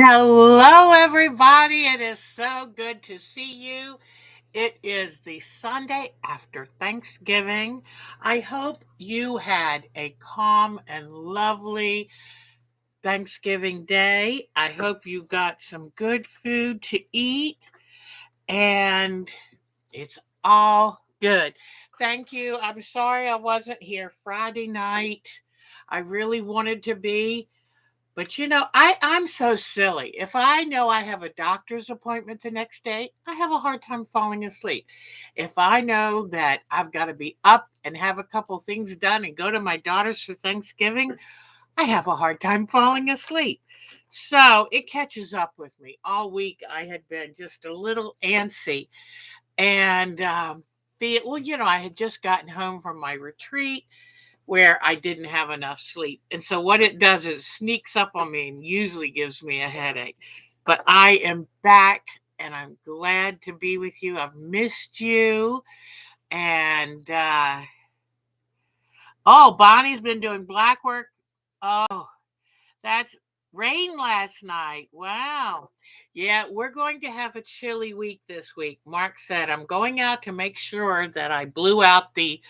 Hello, everybody. It is so good to see you. It is the Sunday after Thanksgiving. I hope you had a calm and lovely Thanksgiving day. I hope you got some good food to eat, and it's all good. Thank you. I'm sorry I wasn't here Friday night. I really wanted to be. But I'm so silly. If I know I have a doctor's appointment the next day, I have a hard time falling asleep. If I know that I've got to be up and have a couple things done and go to my daughter's for Thanksgiving, I have a hard time falling asleep. So it catches up with me. All week I had been just a little antsy and I had just gotten home from my retreat where I didn't have enough sleep. And so what it does is it sneaks up on me and usually gives me a headache. But I am back and I'm glad to be with you. I've missed you. And Bonnie's been doing black work. Oh, that's rain last night. Wow. Yeah, we're going to have a chilly week this week. Mark said, I'm going out to make sure that I blew out the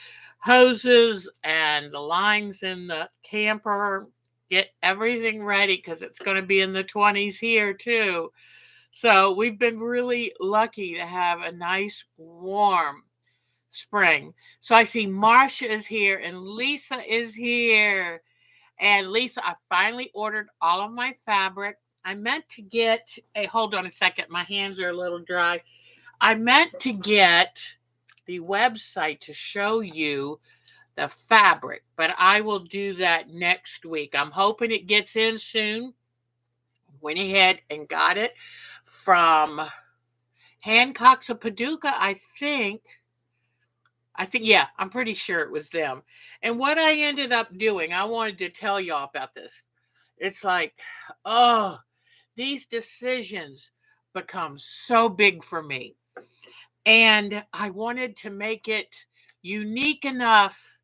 hoses and the lines in the camper, get everything ready because it's going to be in the 20s here too. So we've been really lucky to have a nice warm spring. So I see Marcia is here and Lisa is here. And Lisa, I finally ordered all of my fabric. I meant to get hold on a second, my hands are a little dry. I meant to get the website to show you the fabric, but I will do that next week. I'm hoping it gets in soon. Went ahead and got it from Hancock's of Paducah, yeah, I'm pretty sure it was them. And what I ended up doing, I wanted to tell y'all about this. It's like, oh, these decisions become so big for me. And I wanted to make it unique enough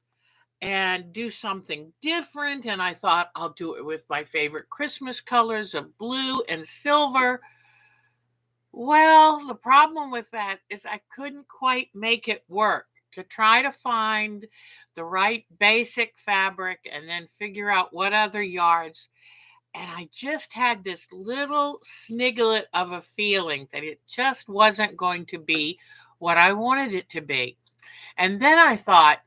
and do something different. And I thought I'll do it with my favorite Christmas colors of blue and silver. Well, the problem with that is I couldn't quite make it work to try to find the right basic fabric and then figure out what other yards. And I just had this little sniglet of a feeling that it just wasn't going to be what I wanted it to be. And then I thought,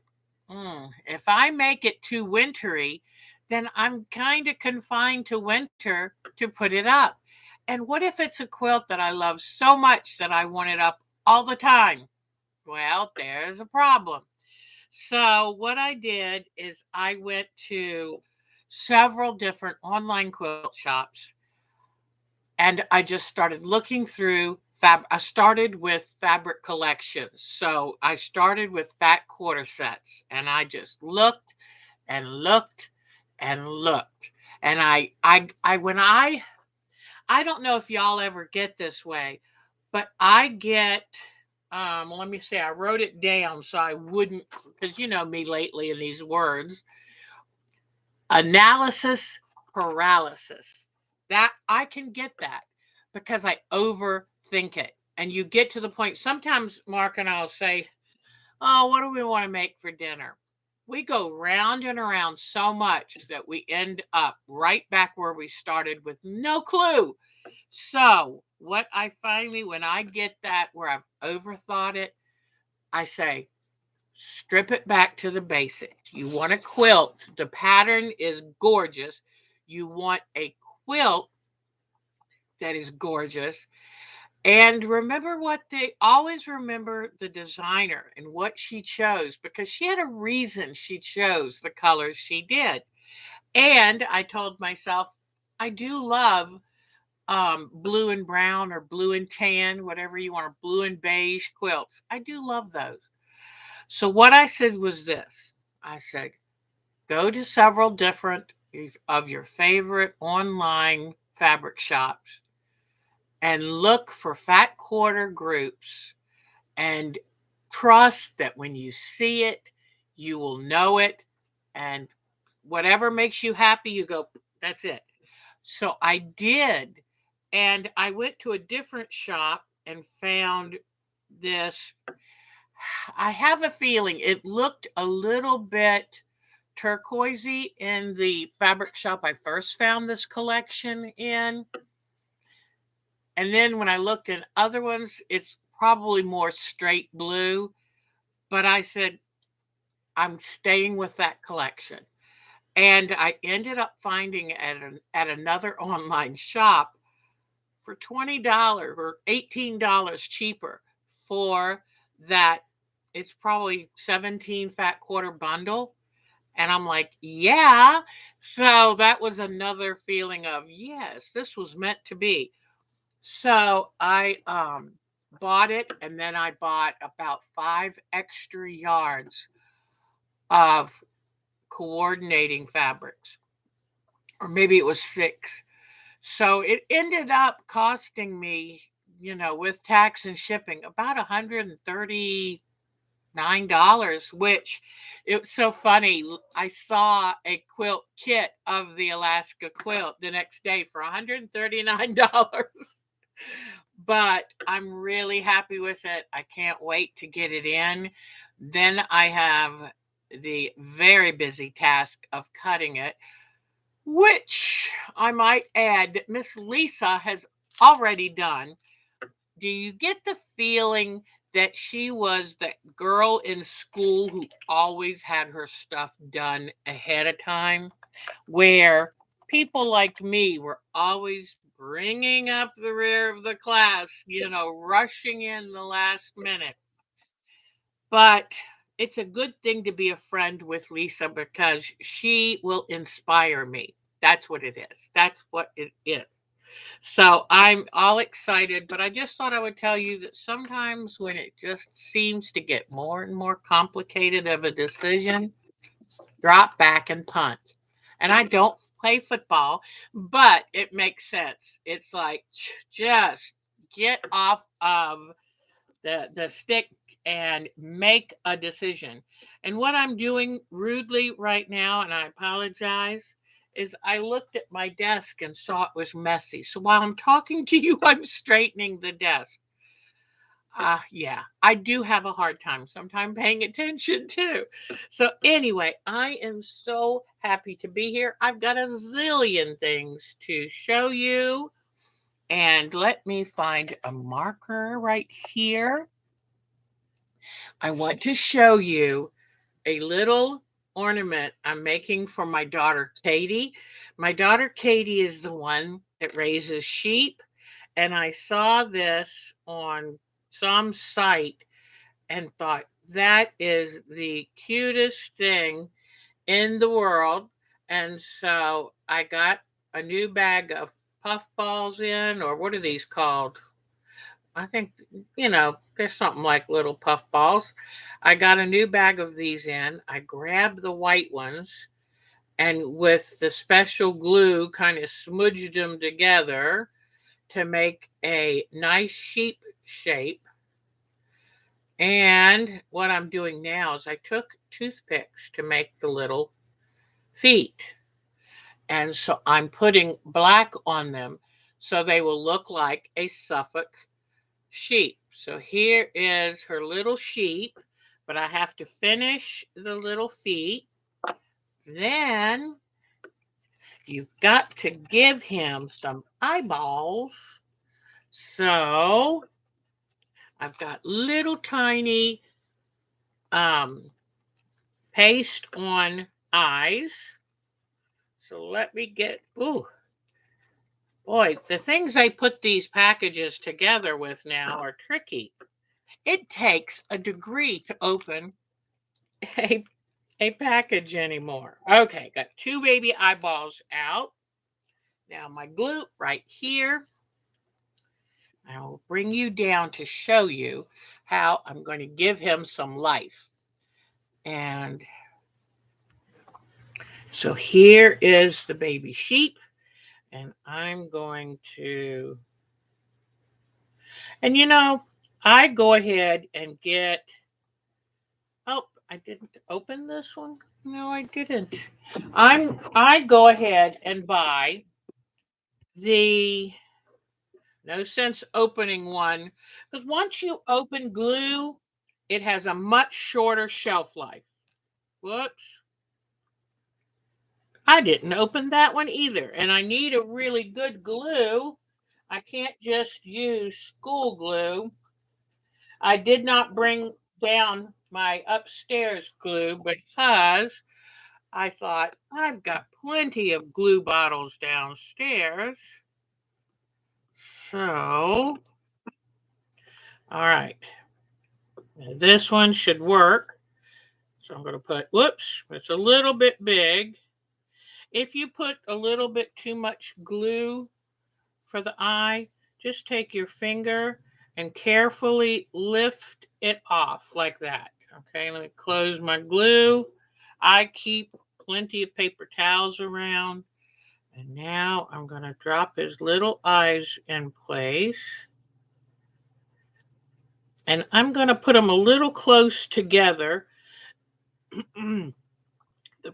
if I make it too wintry, then I'm kind of confined to winter to put it up. And what if it's a quilt that I love so much that I want it up all the time? Well, there's a problem. So, what I did is I went to several different online quilt shops and I just started looking through I started with fabric collections. So, I started with fat quarter sets and I just looked and looked and looked. And I don't know if y'all ever get this way, but I get let me see, I wrote it down so I wouldn't, because you know me lately in these words, analysis paralysis. That I can get that because I overthink it. And you get to the point, sometimes Mark and I'll say, oh, what do we want to make for dinner? We go round and around so much that we end up right back where we started with no clue. So, what I finally, when I get that where I've overthought it, I say, strip it back to the basics. You want a quilt, the pattern is gorgeous. You want a quilt that is gorgeous. And remember what they always remember the designer and what she chose because she had a reason she chose the colors she did. And I told myself, I do love blue and brown or blue and tan, whatever you want, or blue and beige quilts. I do love those. So what I said was this. I said, go to several different of your favorite online fabric shops and look for fat quarter groups and trust that when you see it, you will know it. And whatever makes you happy, you go, that's it. So I did. And I went to a different shop and found this. I have a feeling it looked a little bit turquoisey in the fabric shop I first found this collection in. And then when I looked in other ones, it's probably more straight blue. But I said, I'm staying with that collection. And I ended up finding at another online shop for $20 or $18 cheaper for that. It's probably 17 fat quarter bundle. And I'm like, yeah. So that was another feeling of, yes, this was meant to be. So I bought it, and then I bought about 5 extra yards of coordinating fabrics, or maybe it was 6. So it ended up costing me, with tax and shipping, about $139, which it's so funny. I saw a quilt kit of the Alaska quilt the next day for $139. But I'm really happy with it. I can't wait to get it in. Then I have the very busy task of cutting it, which I might add that Miss Lisa has already done. Do you get the feeling that she was that girl in school who always had her stuff done ahead of time? Where people like me were always bringing up the rear of the class, rushing in the last minute. But it's a good thing to be a friend with Lisa because she will inspire me. That's what it is. That's what it is. So I'm all excited, but I just thought I would tell you that sometimes when it just seems to get more and more complicated of a decision, drop back and punt. And I don't play football, but it makes sense. It's like just get off of the stick and make a decision. And what I'm doing rudely right now, and I apologize, is I looked at my desk and saw it was messy. So while I'm talking to you, I'm straightening the desk. Yeah, I do have a hard time sometimes paying attention too. So anyway, I am so happy to be here. I've got a zillion things to show you. And let me find a marker right here. I want to show you a little ornament I'm making for my daughter Katie. My daughter Katie is the one that raises sheep, and I saw this on some site and thought that is the cutest thing in the world. And so I got a new bag of puff balls in, or what are these called? I think, there's something like little puff balls. I got a new bag of these in. I grabbed the white ones and with the special glue kind of smudged them together to make a nice sheep shape. And what I'm doing now is I took toothpicks to make the little feet. And so I'm putting black on them so they will look like a Suffolk sheep. So here is her little sheep, but I have to finish the little feet. Then you've got to give him some eyeballs. So I've got little tiny um, paste on eyes. So let me get, ooh, boy, the things I put these packages together with now are tricky. It takes a degree to open a, a package anymore. Okay, got 2 baby eyeballs out. Now my glue right here. I will bring you down to show you how I'm going to give him some life. And so here is the baby sheep. And I'm going to, and I go ahead and get, oh, I didn't open this one. No, I didn't. I go ahead and buy the No sense opening one because once you open glue, it has a much shorter shelf life. Whoops. I didn't open that one either. And I need a really good glue. I can't just use school glue. I did not bring down my upstairs glue because I thought I've got plenty of glue bottles downstairs. So, all right. This one should work. So I'm going to put, whoops, it's a little bit big. If you put a little bit too much glue for the eye, just take your finger and carefully lift it off like that. Okay, let me close my glue. I keep plenty of paper towels around. And now I'm going to drop his little eyes in place. And I'm going to put them a little close together. The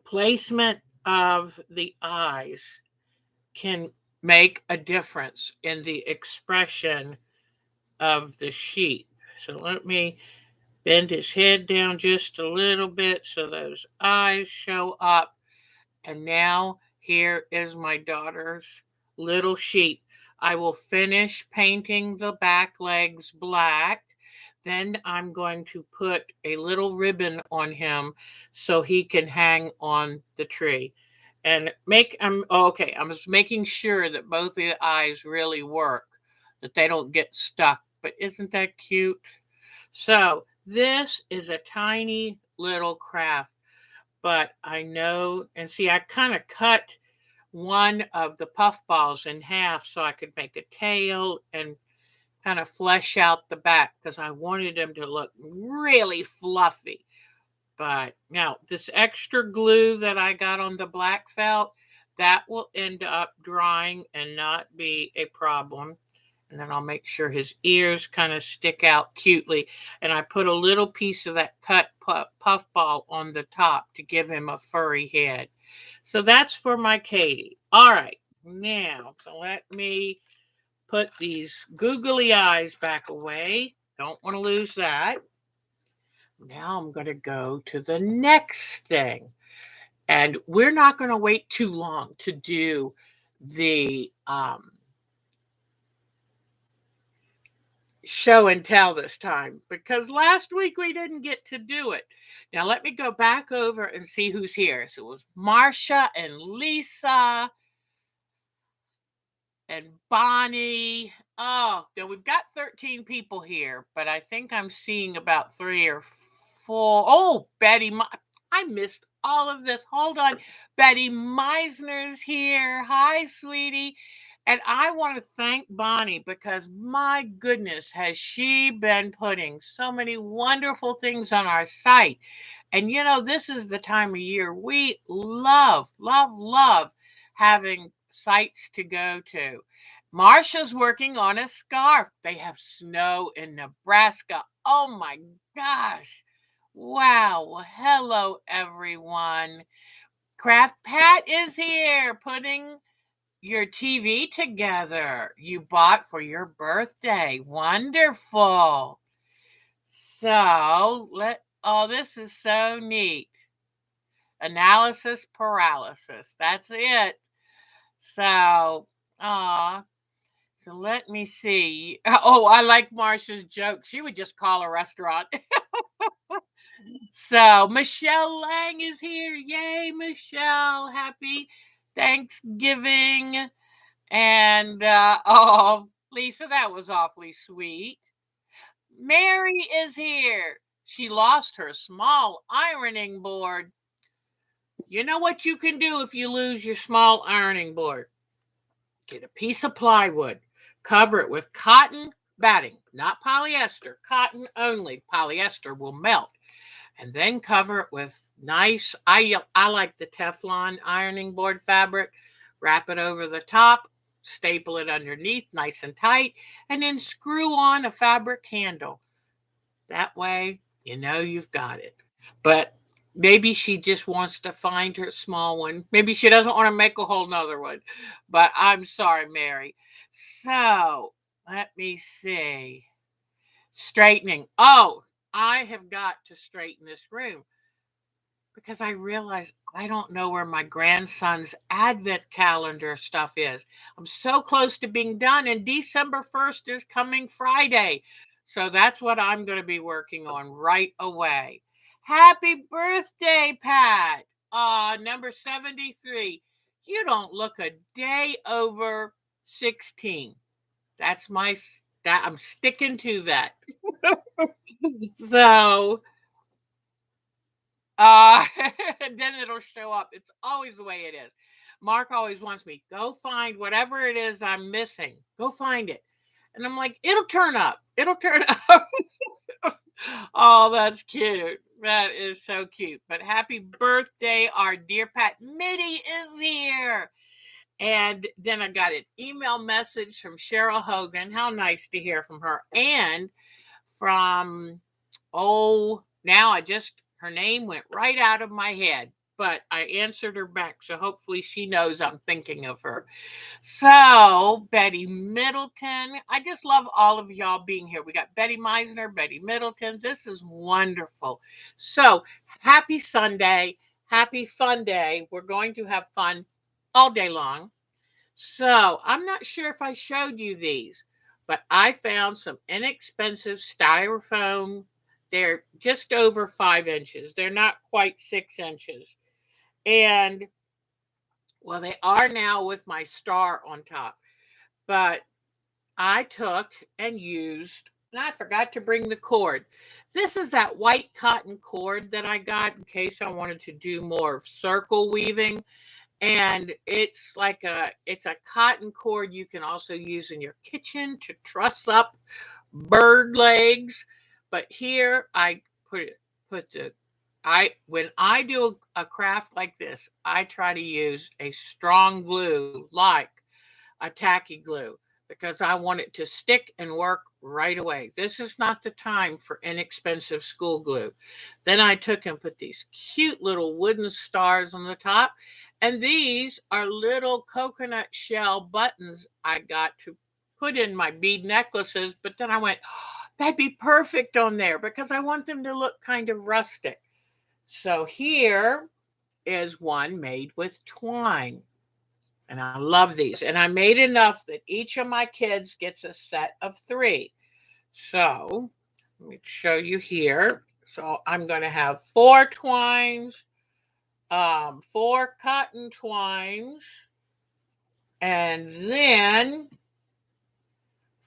placement of the eyes can make a difference in the expression of the sheep. So let me bend his head down just a little bit so those eyes show up. And now here is my daughter's little sheep. I will finish painting the back legs black. Then I'm going to put a little ribbon on him so he can hang on the tree. And okay, I'm just making sure that both the eyes really work, that they don't get stuck. But isn't that cute? So this is a tiny little craft, but I know, and see, I kind of cut one of the puff balls in half so I could make a tail and kind of flesh out the back because I wanted him to look really fluffy. But now this extra glue that I got on the black felt, that will end up drying and not be a problem. And then I'll make sure his ears kind of stick out cutely. And I put a little piece of that cut puff ball on the top to give him a furry head. So that's for my Katie. All right, now, so let me put these googly eyes back away. Don't want to lose that. Now I'm going to go to the next thing. And we're not going to wait too long to do the show and tell this time because last week we didn't get to do it. Now let me go back over and see who's here. So it was Marcia and Lisa and Bonnie. Oh, now we've got 13 people here, but I think I'm seeing about 3 or 4. Oh, I missed all of this. Hold on. Betty Meisner's here. Hi, sweetie. And I want to thank Bonnie because my goodness, has she been putting so many wonderful things on our site. And this is the time of year we love, love, love having sites to go to. Marsha's working on a scarf. They have snow in Nebraska. Oh my gosh. Wow. Well, hello, everyone. Craft Pat is here putting your TV together you bought for your birthday. Wonderful. So, this is so neat. Analysis paralysis. That's it. So, so let me see. Oh, I like Marsha's joke. She would just call a restaurant. So Michelle Lang is here. Yay, Michelle. Happy Thanksgiving. And oh, Lisa, that was awfully sweet. Mary is here. She lost her small ironing board. You know what you can do if you lose your small ironing board? Get a piece of plywood, cover it with cotton batting, not polyester, cotton only. Polyester will melt. And then cover it with nice, I like the Teflon ironing board fabric. Wrap it over the top, staple it underneath nice and tight, and then screw on a fabric handle. That way, you've got it. But maybe she just wants to find her small one. Maybe she doesn't want to make a whole nother one. But I'm sorry, Mary. So Let me see. Straightening. Oh, I have got to straighten this room because I realize I don't know where my grandson's advent calendar stuff is. I'm so close to being done, and December 1st is coming Friday. So that's what I'm going to be working on right away. Happy birthday, Pat. Number 73. You don't look a day over 16. That's that I'm sticking to that. So, uh, and then it'll show up. It's always the way it is. Mark always wants me, go find whatever it is I'm missing. Go find it. And I'm like, it'll turn up. It'll turn up. Oh, that's cute. That is so cute. But happy birthday, our dear Pat. Mitty is here. And then I got an email message from Cheryl Hogan. How nice to hear from her. And from, oh, now her name went right out of my head, but I answered her back. So hopefully she knows I'm thinking of her. So Betty Middleton, I just love all of y'all being here. We got Betty Meisner, Betty Middleton. This is wonderful. So happy Sunday. Happy fun day. We're going to have fun all day long. So I'm not sure if I showed you these, but I found some inexpensive styrofoam. They're just over 5 inches. They're not quite 6 inches. And well, they are now with my star on top. But I took and used, and I forgot to bring the cord. This is that white cotton cord that I got in case I wanted to do more circle weaving. And it's a cotton cord you can also use in your kitchen to truss up bird legs. But here I put the I when I do a craft like this, I try to use a strong glue like a tacky glue because I want it to stick and work right away. This is not the time for inexpensive school glue. Then I took and put these cute little wooden stars on the top. And these are little coconut shell buttons I got to put in my bead necklaces. But then I went, oh, that'd be perfect on there because I want them to look kind of rustic. So here is one made with twine. And I love these. And I made enough that each of my kids gets a set of 3. So let me show you here. So I'm going to have 4 twines, 4 cotton twines, and then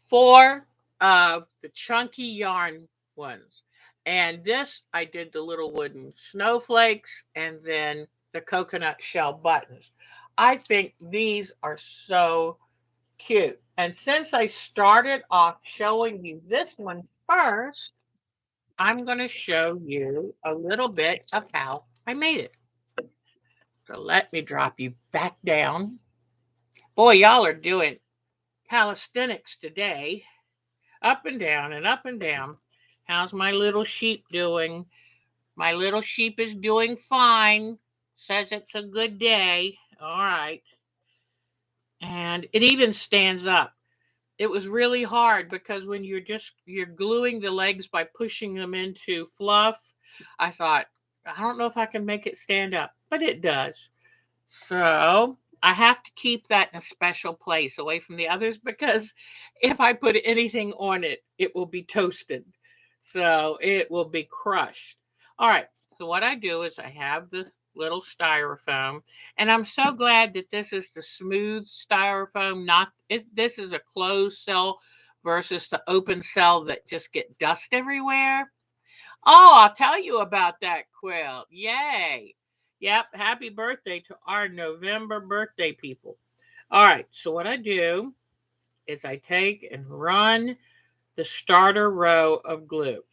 4 of the chunky yarn ones. And this, I did the little wooden snowflakes and then the coconut shell buttons. I think these are so cute. And since I started off showing you this one first, I'm going to show you a little bit of how I made it. So let me drop you back down. Boy, y'all are doing calisthenics today. Up and down and up and down. How's my little sheep doing? My little sheep is doing fine. Says it's a good day. All right. And it even stands up. It was really hard because when you're gluing the legs by pushing them into fluff, I thought, I don't know if I can make it stand up, but it does. So I have to keep that in a special place away from the others because if I put anything on it, it will be toasted. So it will be crushed. All right. So what I do is I have the little styrofoam, and I'm so glad that this is the smooth styrofoam, this is a closed cell versus the open cell that just gets dust everywhere. Oh, I'll tell you about that quilt. Yay. Yep. Happy birthday to our November birthday people. All right. So, what I do is I take and run the starter row of glue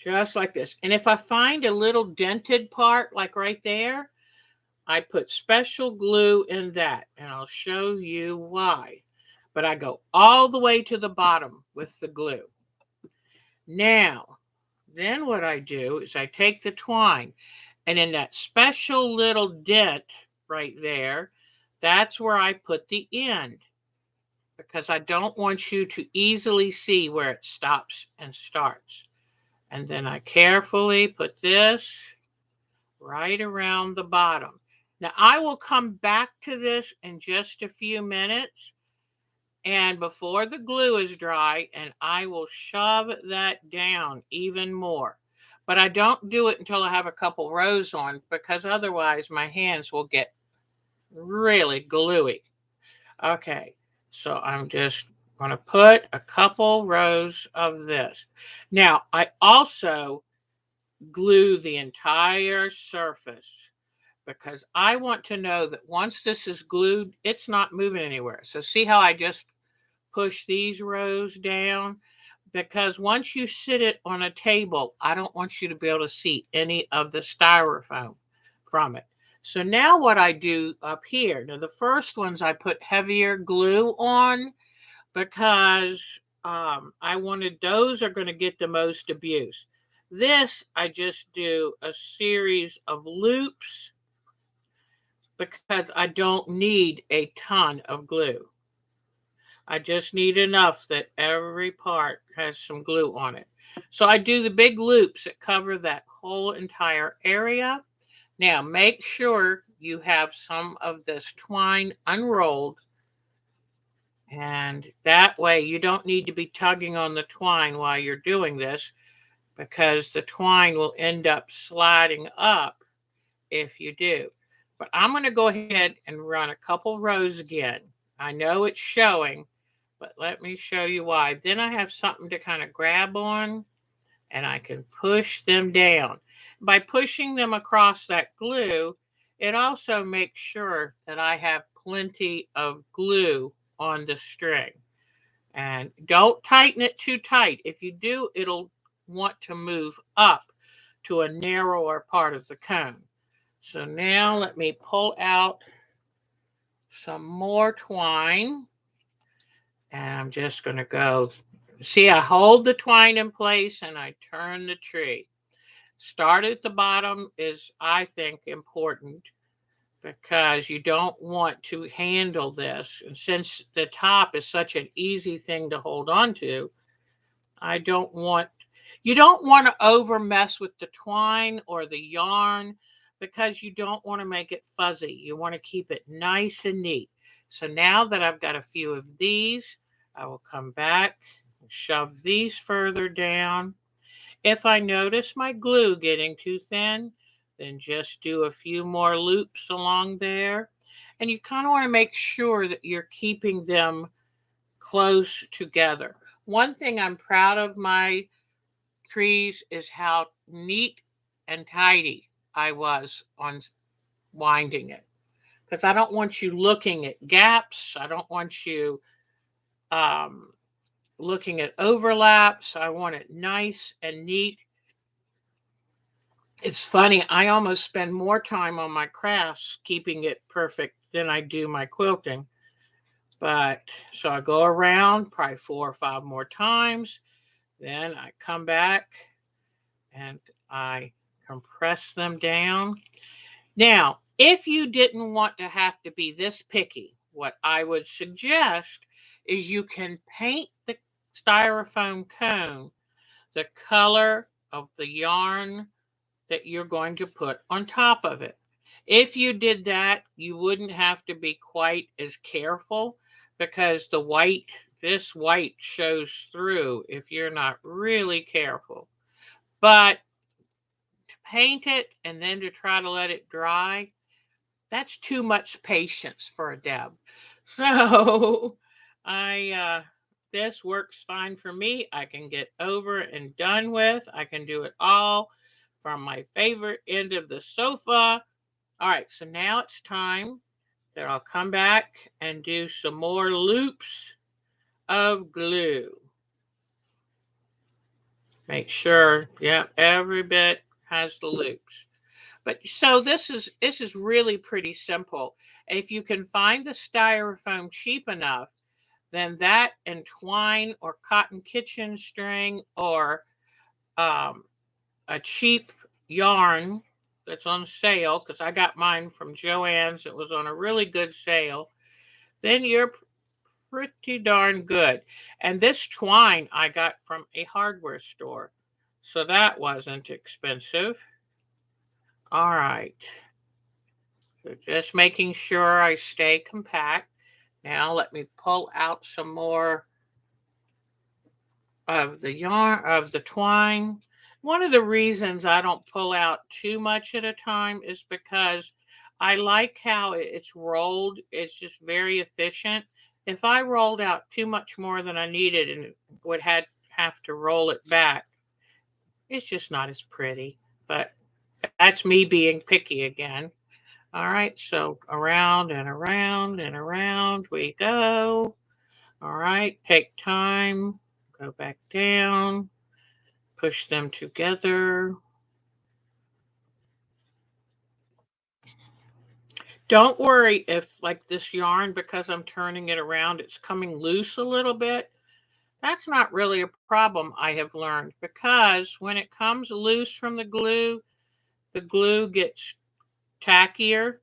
just like this. And if I find a little dented part, like right there, I put special glue in that, and I'll show you why. But I go all the way to the bottom with the glue. Now, then what I do is I take the twine, and in that special little dent right there, That's where I put the end because I don't want you to easily see where it stops and starts. And then I carefully put this right around the bottom. Now I will come back to this in just a few minutes and before the glue is dry, and I will shove that down even more. But I don't do it until I have a couple rows on because otherwise my hands will get really gluey. Okay, so I'm just going to put a couple rows of this. Now, I also glue the entire surface because I want to know that once this is glued, it's not moving anywhere. So see how I just push these rows down? Because once you sit it on a table, I don't want you to be able to see any of the styrofoam from it. So now what I do up here, now the first ones I put heavier glue on because I wanted those are going to get the most abuse. This, I just do a series of loops because I don't need a ton of glue. I just need enough that every part has some glue on it. So I do the big loops that cover that whole entire area. Now make sure you have some of this twine unrolled, and that way you don't need to be tugging on the twine while you're doing this because the twine will end up sliding up if you do. But I'm going to go ahead and run a couple rows again. I know it's showing, but let me show you why. Then I have something to kind of grab on and I can push them down. By pushing them across that glue, it also makes sure that I have plenty of glue on the string. And don't tighten it too tight. If you do, it'll want to move up to a narrower part of the cone. So now let me pull out some more twine. And I'm just going to go, see, I hold the twine in place and I turn the tree. Start at the bottom is, I think, important because you don't want to handle this. And since the top is such an easy thing to hold on to, I don't want, you don't want to over mess with the twine or the yarn because you don't want to make it fuzzy. You want to keep it nice and neat. So now that I've got a few of these, I will come back and shove these further down. If I notice my glue getting too thin, then just do a few more loops along there. And you kind of want to make sure that you're keeping them close together. One thing I'm proud of my trees is how neat and tidy I was on winding it. Because I don't want you looking at gaps. I don't want you um, looking at overlaps. I want it nice and neat. It's funny, I almost spend more time on my crafts keeping it perfect than I do my quilting. But so I go around probably 4 or 5 more times. Then I come back and I compress them down. Now, if you didn't want to have to be this picky, what I would suggest is you can paint the styrofoam cone the color of the yarn that you're going to put on top of it. If you did that, you wouldn't have to be quite as careful because the white, this white shows through if you're not really careful. But to paint it and then to try to let it dry, that's too much patience for a Deb. So I this works fine for me. I can get over and done with. I can do it all from my favorite end of the sofa. All right, so now it's time that I'll come back and do some more loops of glue. Make sure, yeah, every bit has the loops. But so this is really pretty simple. If you can find the styrofoam cheap enough, then that and twine or cotton kitchen string or um, a cheap yarn that's on sale, because I got mine from Joann's. It was on a really good sale. Then you're pretty darn good. And this twine I got from a hardware store. So that wasn't expensive. All right. So just making sure I stay compact. Now let me pull out some more of the yarn, of the twine. One of the reasons I don't pull out too much at a time is because I like how it's rolled. It's just very efficient. If I rolled out too much more than I needed and would have to roll it back, it's just not as pretty. But that's me being picky again. All right, so around and around and around we go. All right, take time, go back down, push them together. Don't worry if, like this yarn, because I'm turning it around, it's coming loose a little bit. That's not really a problem, I have learned, because when it comes loose from the glue gets tackier.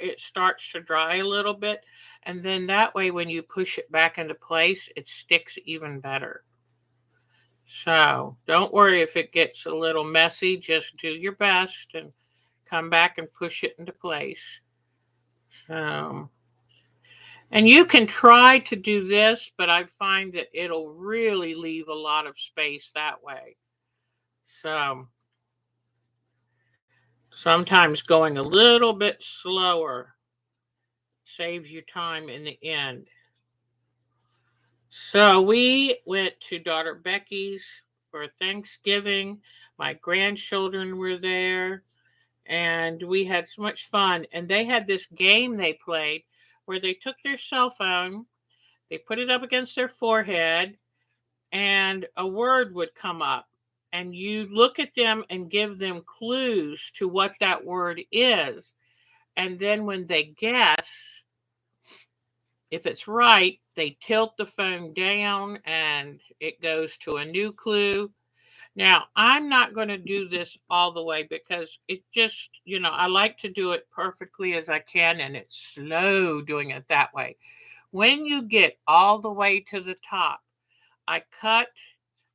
It starts to dry a little bit. And then that way, when you push it back into place, it sticks even better. So don't worry if it gets a little messy. Just do your best and come back and push it into place. So, and you can try to do this, but I find that it'll really leave a lot of space that way. So sometimes going a little bit slower saves you time in the end. So we went to daughter Becky's for Thanksgiving. My grandchildren were there and we had so much fun. And they had this game they played where they took their cell phone, they put it up against their forehead, and a word would come up. And you look at them and give them clues to what that word is. And then when they guess, if it's right, they tilt the phone down and it goes to a new clue. Now, I'm not going to do this all the way because it just, I like to do it perfectly as I can, and it's slow doing it that way. When you get all the way to the top, I cut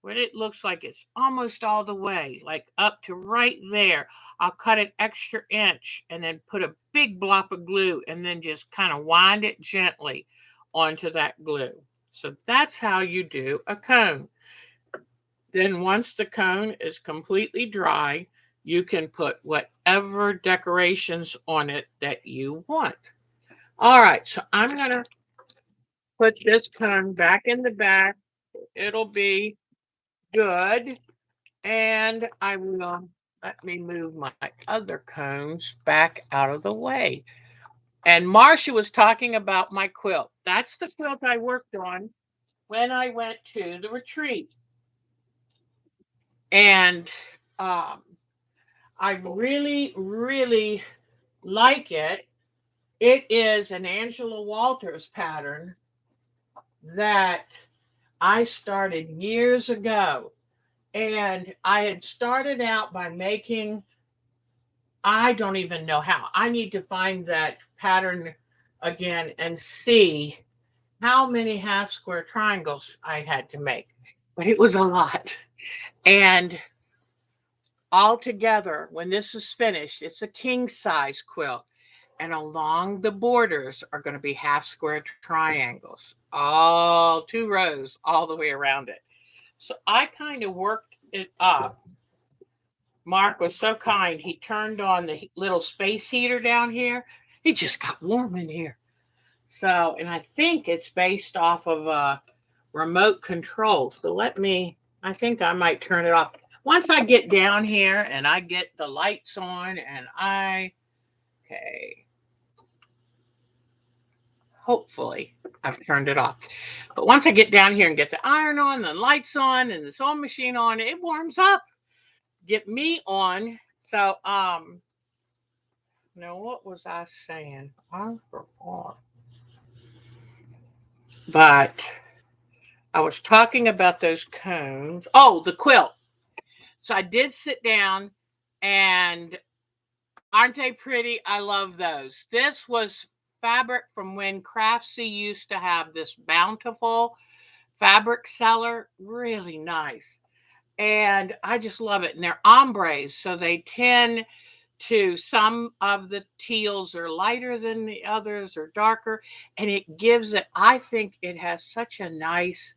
when it looks like it's almost all the way, like up to right there. I'll cut an extra inch and then put a big blob of glue and then just kind of wind it gently onto that glue. So that's how you do a cone. Then once the cone is completely dry, you can put whatever decorations on it that you want. All right, so I'm going to put this cone back in the back. It'll be good. And I will let me move my other cones back out of the way. And Marcia was talking about my quilt. That's the quilt I worked on when I went to the retreat. And um, I really, really like it. It is an Angela Walters pattern that I started years ago. And I had started out by making, I don't even know how. I need to find that pattern again and see how many half square triangles I had to make. But it was a lot. And altogether, when this is finished, it's a king size quilt. And along the borders are going to be half square triangles, all 2 rows, all the way around it. So I kind of worked it up. Mark was so kind. He turned on the little space heater down here. It just got warm in here. So, and I think it's based off of a remote control. So I think I might turn it off. Once I get down here and I get the lights on and okay, hopefully I've turned it off. But once I get down here and get the iron on, the lights on, and the sewing machine on, it warms up. Get me on. So, now what was I saying? I forgot. But I was talking about those cones. Oh, the quilt. So I did sit down and Aren't they pretty? I love those. This was fabric from when Craftsy used to have this bountiful fabric seller. Really nice. And I just love it. And they're ombres, so they tend to, some of the teals are lighter than the others or darker, and it gives it, I think it has such a nice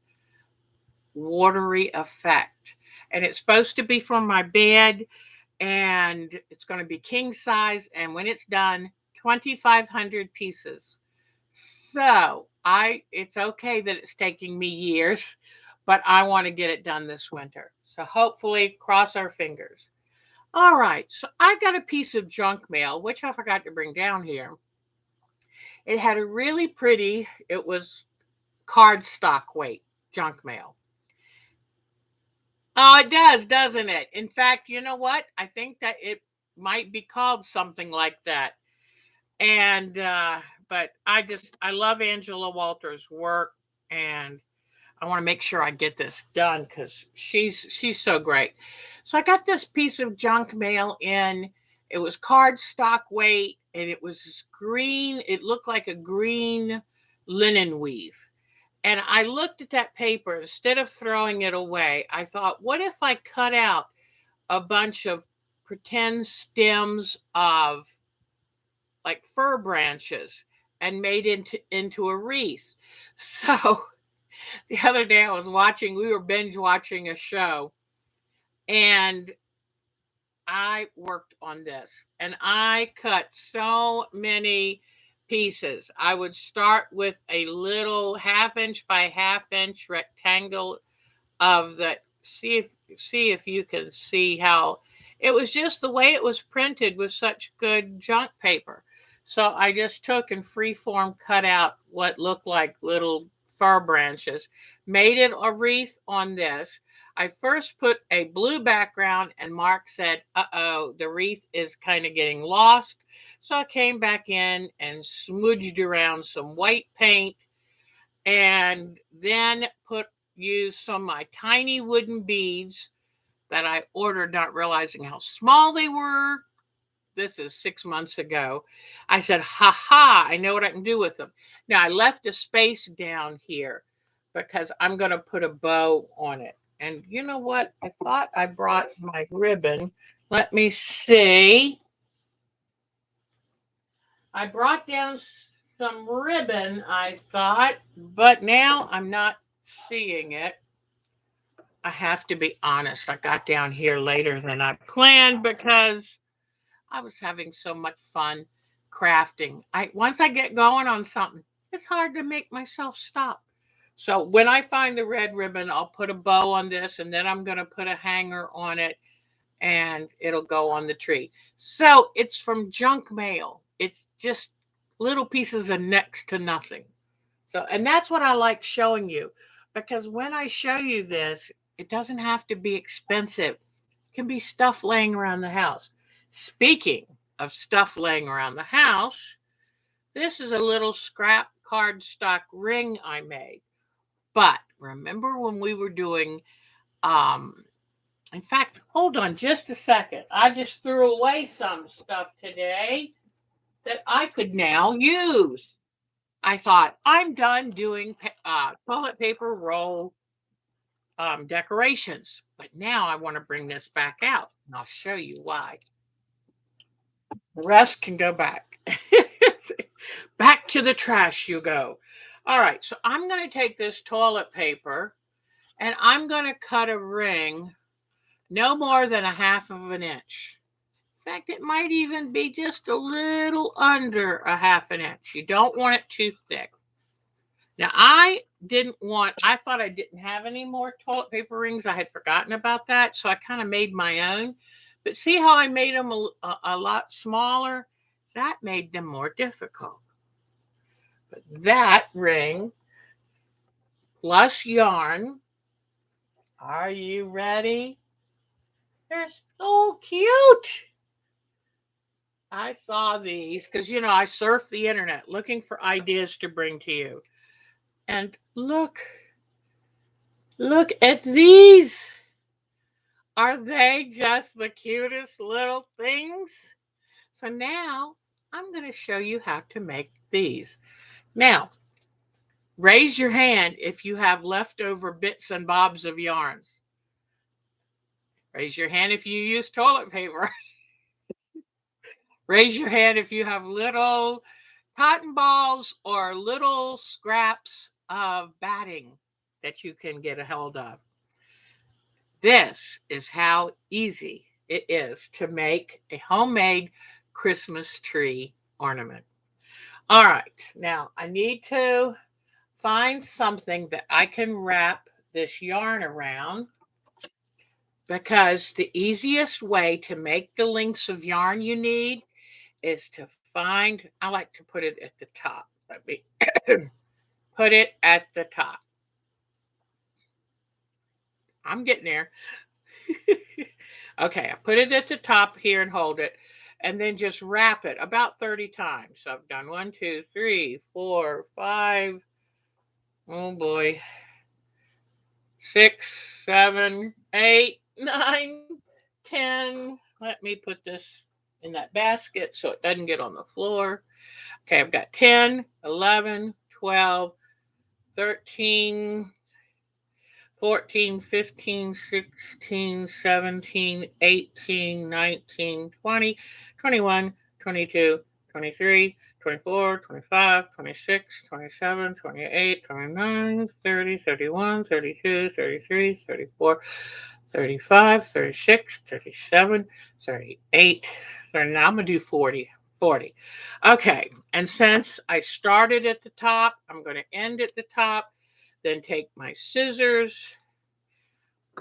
watery effect. And it's supposed to be for my bed, and it's going to be king size, and when it's done, 2,500 pieces. So it's okay that it's taking me years, but I want to get it done this winter. So hopefully, cross our fingers. All right, so I got a piece of junk mail, which I forgot to bring down here. It had a really pretty, it was cardstock weight junk mail. Oh, it does, doesn't it? In fact, you know what? I think that it might be called something like that. And but I love Angela Walters' work, and I want to make sure I get this done because she's so great. So I got this piece of junk mail in. It was cardstock weight, and it was this green. It looked like a green linen weave. And I looked at that paper. Instead of throwing it away, I thought, what if I cut out a bunch of pretend stems of like fir branches and made into a wreath? So the other day I was watching, we were binge watching a show, and I worked on this, and I cut so many pieces. I would start with a little half-inch by half-inch rectangle of the, see if you can see how it was, just the way it was printed with such good junk paper. So I just took and freeform cut out what looked like little fir branches, made it a wreath on this. I first put a blue background, and Mark said, uh-oh, the wreath is kind of getting lost. So I came back in and smudged around some white paint, and then use some of my tiny wooden beads that I ordered, not realizing how small they were. This is 6 months ago. I said, ha ha, I know what I can do with them. Now I left a space down here because I'm going to put a bow on it. And you know what? I thought I brought my ribbon. Let me see. I brought down some ribbon, I thought, but now I'm not seeing it. I have to be honest. I got down here later than I planned because I was having so much fun crafting. I Once I get going on something, it's hard to make myself stop. So when I find the red ribbon, I'll put a bow on this, and then I'm going to put a hanger on it, and it'll go on the tree. So it's from junk mail. It's just little pieces of next to nothing. So, and that's what I like showing you, because when I show you this, it doesn't have to be expensive. It can be stuff laying around the house. Speaking of stuff laying around the house, this is a little scrap cardstock ring I made. But remember when we were doing, um, in fact, hold on just a second. I just threw away some stuff today that I could now use. I thought, I'm done doing toilet paper roll decorations, but now I want to bring this back out, and I'll show you why. The rest can go back. Back to the trash you go. All right, so I'm going to take this toilet paper, and I'm going to cut a ring no more than a half of an inch. In fact, it might even be just a little under a half an inch. You don't want it too thick. Now, I thought I didn't have any more toilet paper rings. I had forgotten about that. So I kind of made my own. But see how I made them a lot smaller? That made them more difficult. But that ring plus yarn. Are you ready? They're so cute. I saw these because, I surf the internet looking for ideas to bring to you. And look at these. Are they just the cutest little things? So now I'm going to show you how to make these. Now, raise your hand if you have leftover bits and bobs of yarns. Raise your hand if you use toilet paper. Raise your hand if you have little cotton balls or little scraps of batting that you can get a hold of. This is how easy it is to make a homemade Christmas tree ornament. All right, now I need to find something that I can wrap this yarn around, because the easiest way to make the lengths of yarn you need is to find, I like to put it at the top. Let me put it at the top. I'm getting there. Okay, I put it at the top here and hold it, and then just wrap it about 30 times. So I've done 1, 2, 3, 4, 5. Oh boy. 6, 7, 8, 9, 10. Let me put this in that basket so it doesn't get on the floor. Okay, I've got 10, 11, 12, 13, 14, 15, 16, 17, 18, 19, 20, 21, 22, 23, 24, 25, 26, 27, 28, 29, 30, 31, 32, 33, 34, 35, 36, 37, 38. So now I'm going to do 40. 40. Okay, and since I started at the top, I'm going to end at the top, then take my scissors.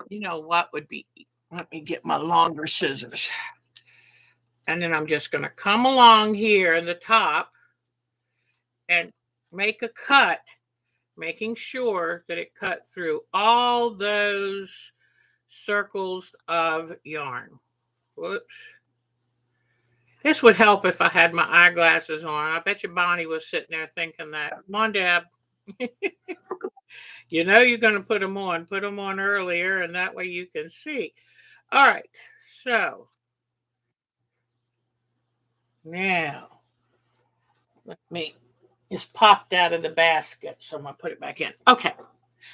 You know what would be, let me get my longer scissors. And then I'm just going to come along here in the top and make a cut, making sure that it cut through all those circles of yarn. Whoops. This would help if I had my eyeglasses on. I bet you Bonnie was sitting there thinking that. Come on, Deb. You know you're going to put them on. Put them on earlier, and that way you can see. All right. So now let me, it's popped out of the basket. So I'm going to put it back in. Okay.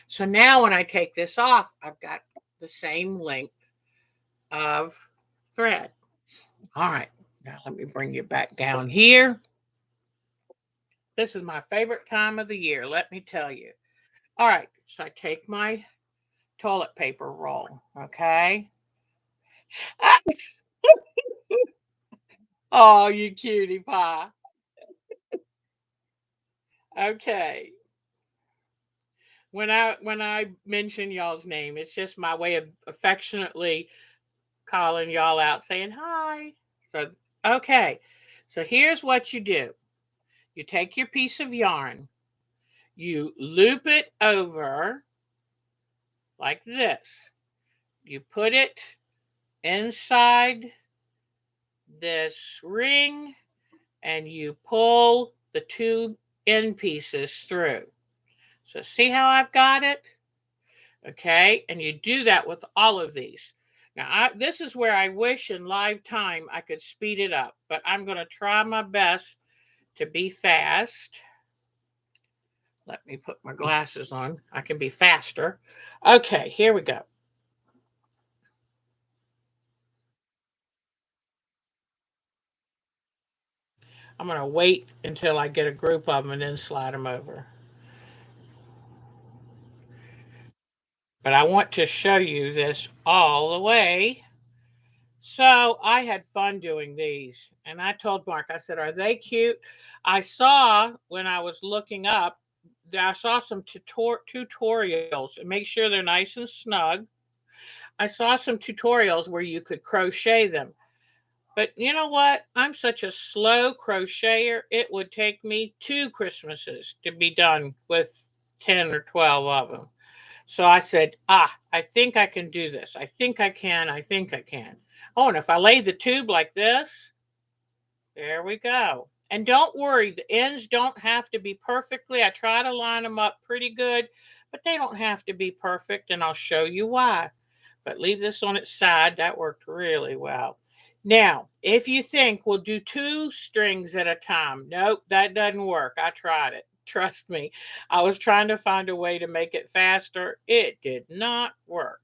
So now when I take this off, I've got the same length of thread. All right. Now let me bring you back down here. This is my favorite time of the year, let me tell you. All right. So I take my toilet paper roll. Okay. Oh, you cutie pie. Okay. When I mention y'all's name, it's just my way of affectionately calling y'all out, saying hi. So okay. So here's what you do. You take your piece of yarn, you loop it over like this. You put it inside this ring and you pull the two end pieces through. So see how I've got it? Okay, and you do that with all of these. Now, this is where I wish in live time I could speed it up, but I'm going to try my best to be fast. Let me put my glasses on. I can be faster. Okay, here we go. I'm going to wait until I get a group of them and then slide them over. But I want to show you this all the way. So I had fun doing these. And I told Mark, I said, are they cute? I saw when I was looking up, I saw some tutorials and make sure they're nice and snug. I saw some tutorials where you could crochet them. But you know what? I'm such a slow crocheter. It would take me 2 Christmases to be done with 10 or 12 of them. So I said, I think I can do this. I think I can. I think I can. Oh, and if I lay the tube like this, there we go. And don't worry, the ends don't have to be perfectly. I try to line them up pretty good, but they don't have to be perfect, and I'll show you why. But leave this on its side. That worked really well. Now, if you think we'll do 2 strings at a time, nope, that doesn't work. I tried it. Trust me. I was trying to find a way to make it faster. It did not work.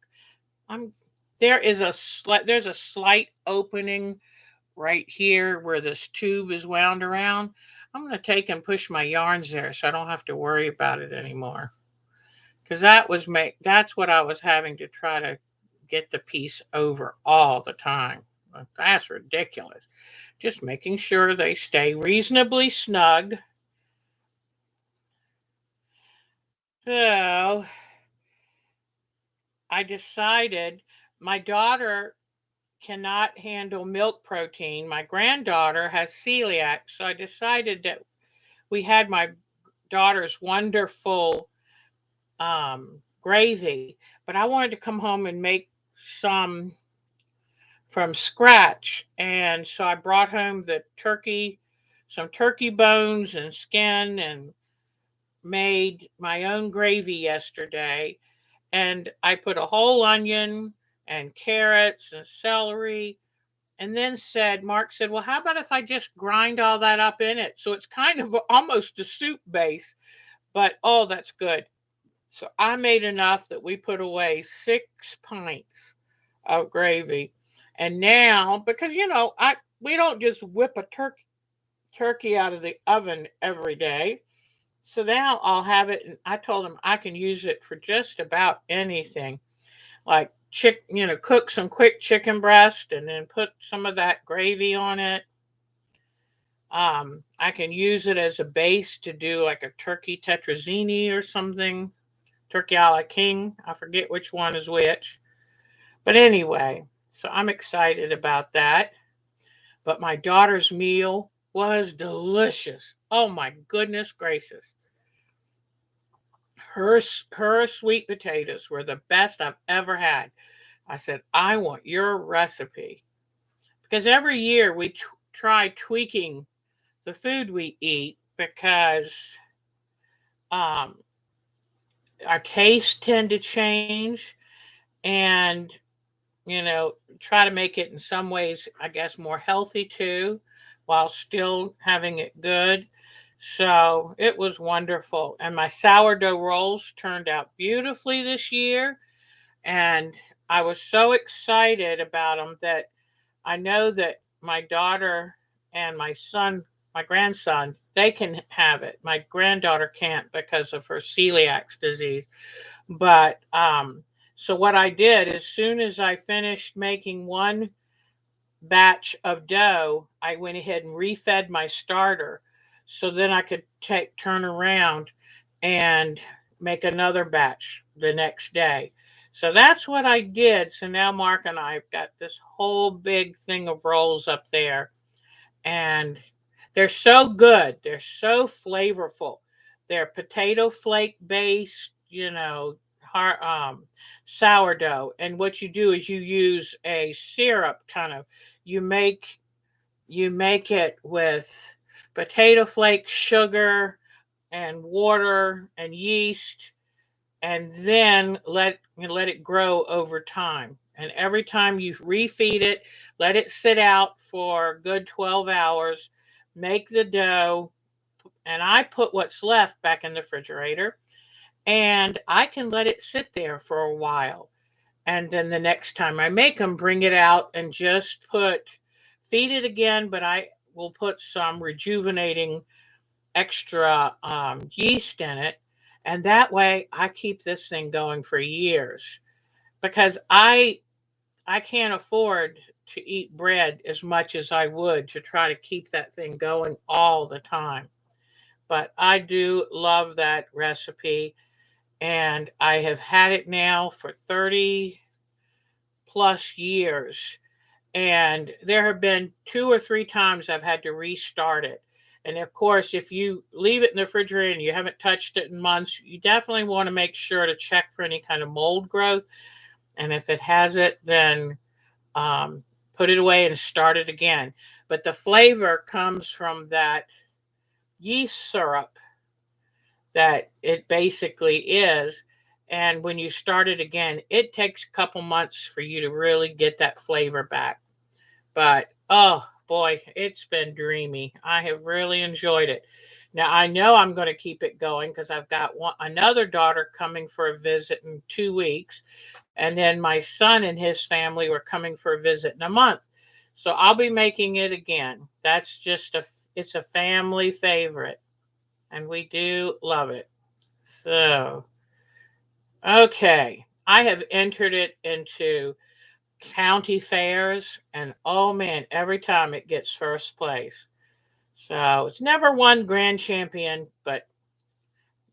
I'm there's a slight opening right here where this tube is wound around. I'm going to take and push my yarns there so I don't have to worry about it anymore. Because that's what I was having to try to get the piece over all the time. That's ridiculous. Just making sure they stay reasonably snug. So I decided my daughter cannot handle milk protein. My granddaughter has celiac. So I decided that we had my daughter's wonderful gravy, but I wanted to come home and make some from scratch. And so I brought home some turkey bones and skin, and made my own gravy yesterday. And I put a whole onion and carrots and celery. And then Mark said, well, how about if I just grind all that up in it? So it's kind of almost a soup base, but oh, that's good. So I made enough that we put away 6 pints of gravy. And now, because we don't just whip a turkey out of the oven every day. So now I'll have it, and I told him I can use it for just about anything, like cook some quick chicken breast and then put some of that gravy on it. I can use it as a base to do like a turkey tetrazzini or something, turkey a la king. I forget which one is which, but anyway, so I'm excited about that. But my daughter's meal was delicious. Oh my goodness gracious. Her sweet potatoes were the best I've ever had. I said, I want your recipe. Because every year we try tweaking the food we eat because um, our tastes tend to change, and try to make it in some ways, I guess, more healthy too, while still having it good. So it was wonderful. And my sourdough rolls turned out beautifully this year. And I was so excited about them that I know that my daughter and my grandson, they can have it. My granddaughter can't because of her celiac disease. But so what I did, as soon as I finished making one batch of dough, I went ahead and refed my starter, so then I could turn around and make another batch the next day. So that's what I did. So now Mark and I have got this whole big thing of rolls up there, and they're so good. They're so flavorful. They're potato flake based, sourdough. And what you do is you use a syrup kind of. You make you make it with potato flake, sugar, and water and yeast, and then let it grow over time. And every time you refeed it, let it sit out for a good 12 hours, make the dough, and I put what's left back in the refrigerator, and I can let it sit there for a while. And then the next time I make them, bring it out and just feed it again, but I will put some rejuvenating extra yeast in it. And that way I keep this thing going for years, because I can't afford to eat bread as much as I would to try to keep that thing going all the time. But I do love that recipe, and I have had it now for 30 plus years. And there have been 2 or 3 times I've had to restart it. And of course, if you leave it in the refrigerator and you haven't touched it in months, you definitely want to make sure to check for any kind of mold growth. And if it has it, then um, put it away and start it again. But the flavor comes from that yeast syrup that it basically is. And when you start it again, it takes a couple months for you to really get that flavor back. But oh boy, it's been dreamy. I have really enjoyed it. Now I know I'm going to keep it going because I've got another daughter coming for a visit in 2 weeks, and then my son and his family were coming for a visit in a month. So I'll be making it again. That's just it's a family favorite, and we do love it. So okay, I have entered it into county fairs, and oh man, every time it gets first place. So it's never won grand champion, but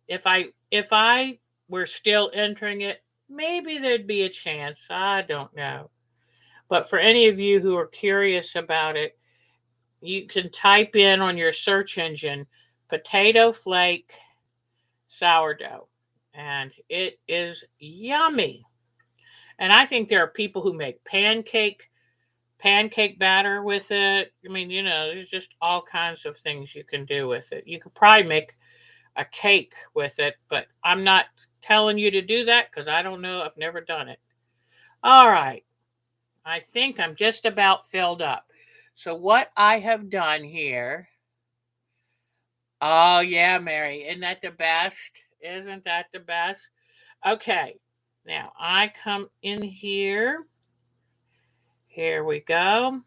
if I were still entering it, maybe there'd be a chance. I don't know. But for any of you who are curious about it, you can type in on your search engine potato flake sourdough, and it is yummy. And I think there are people who make pancake batter with it. I mean, there's just all kinds of things you can do with it. You could probably make a cake with it, but I'm not telling you to do that because I don't know. I've never done it. All right. I think I'm just about filled up. So, what I have done here. Oh, yeah, Mary. Isn't that the best? Isn't that the best? Okay. Now, I come in here. Here we go.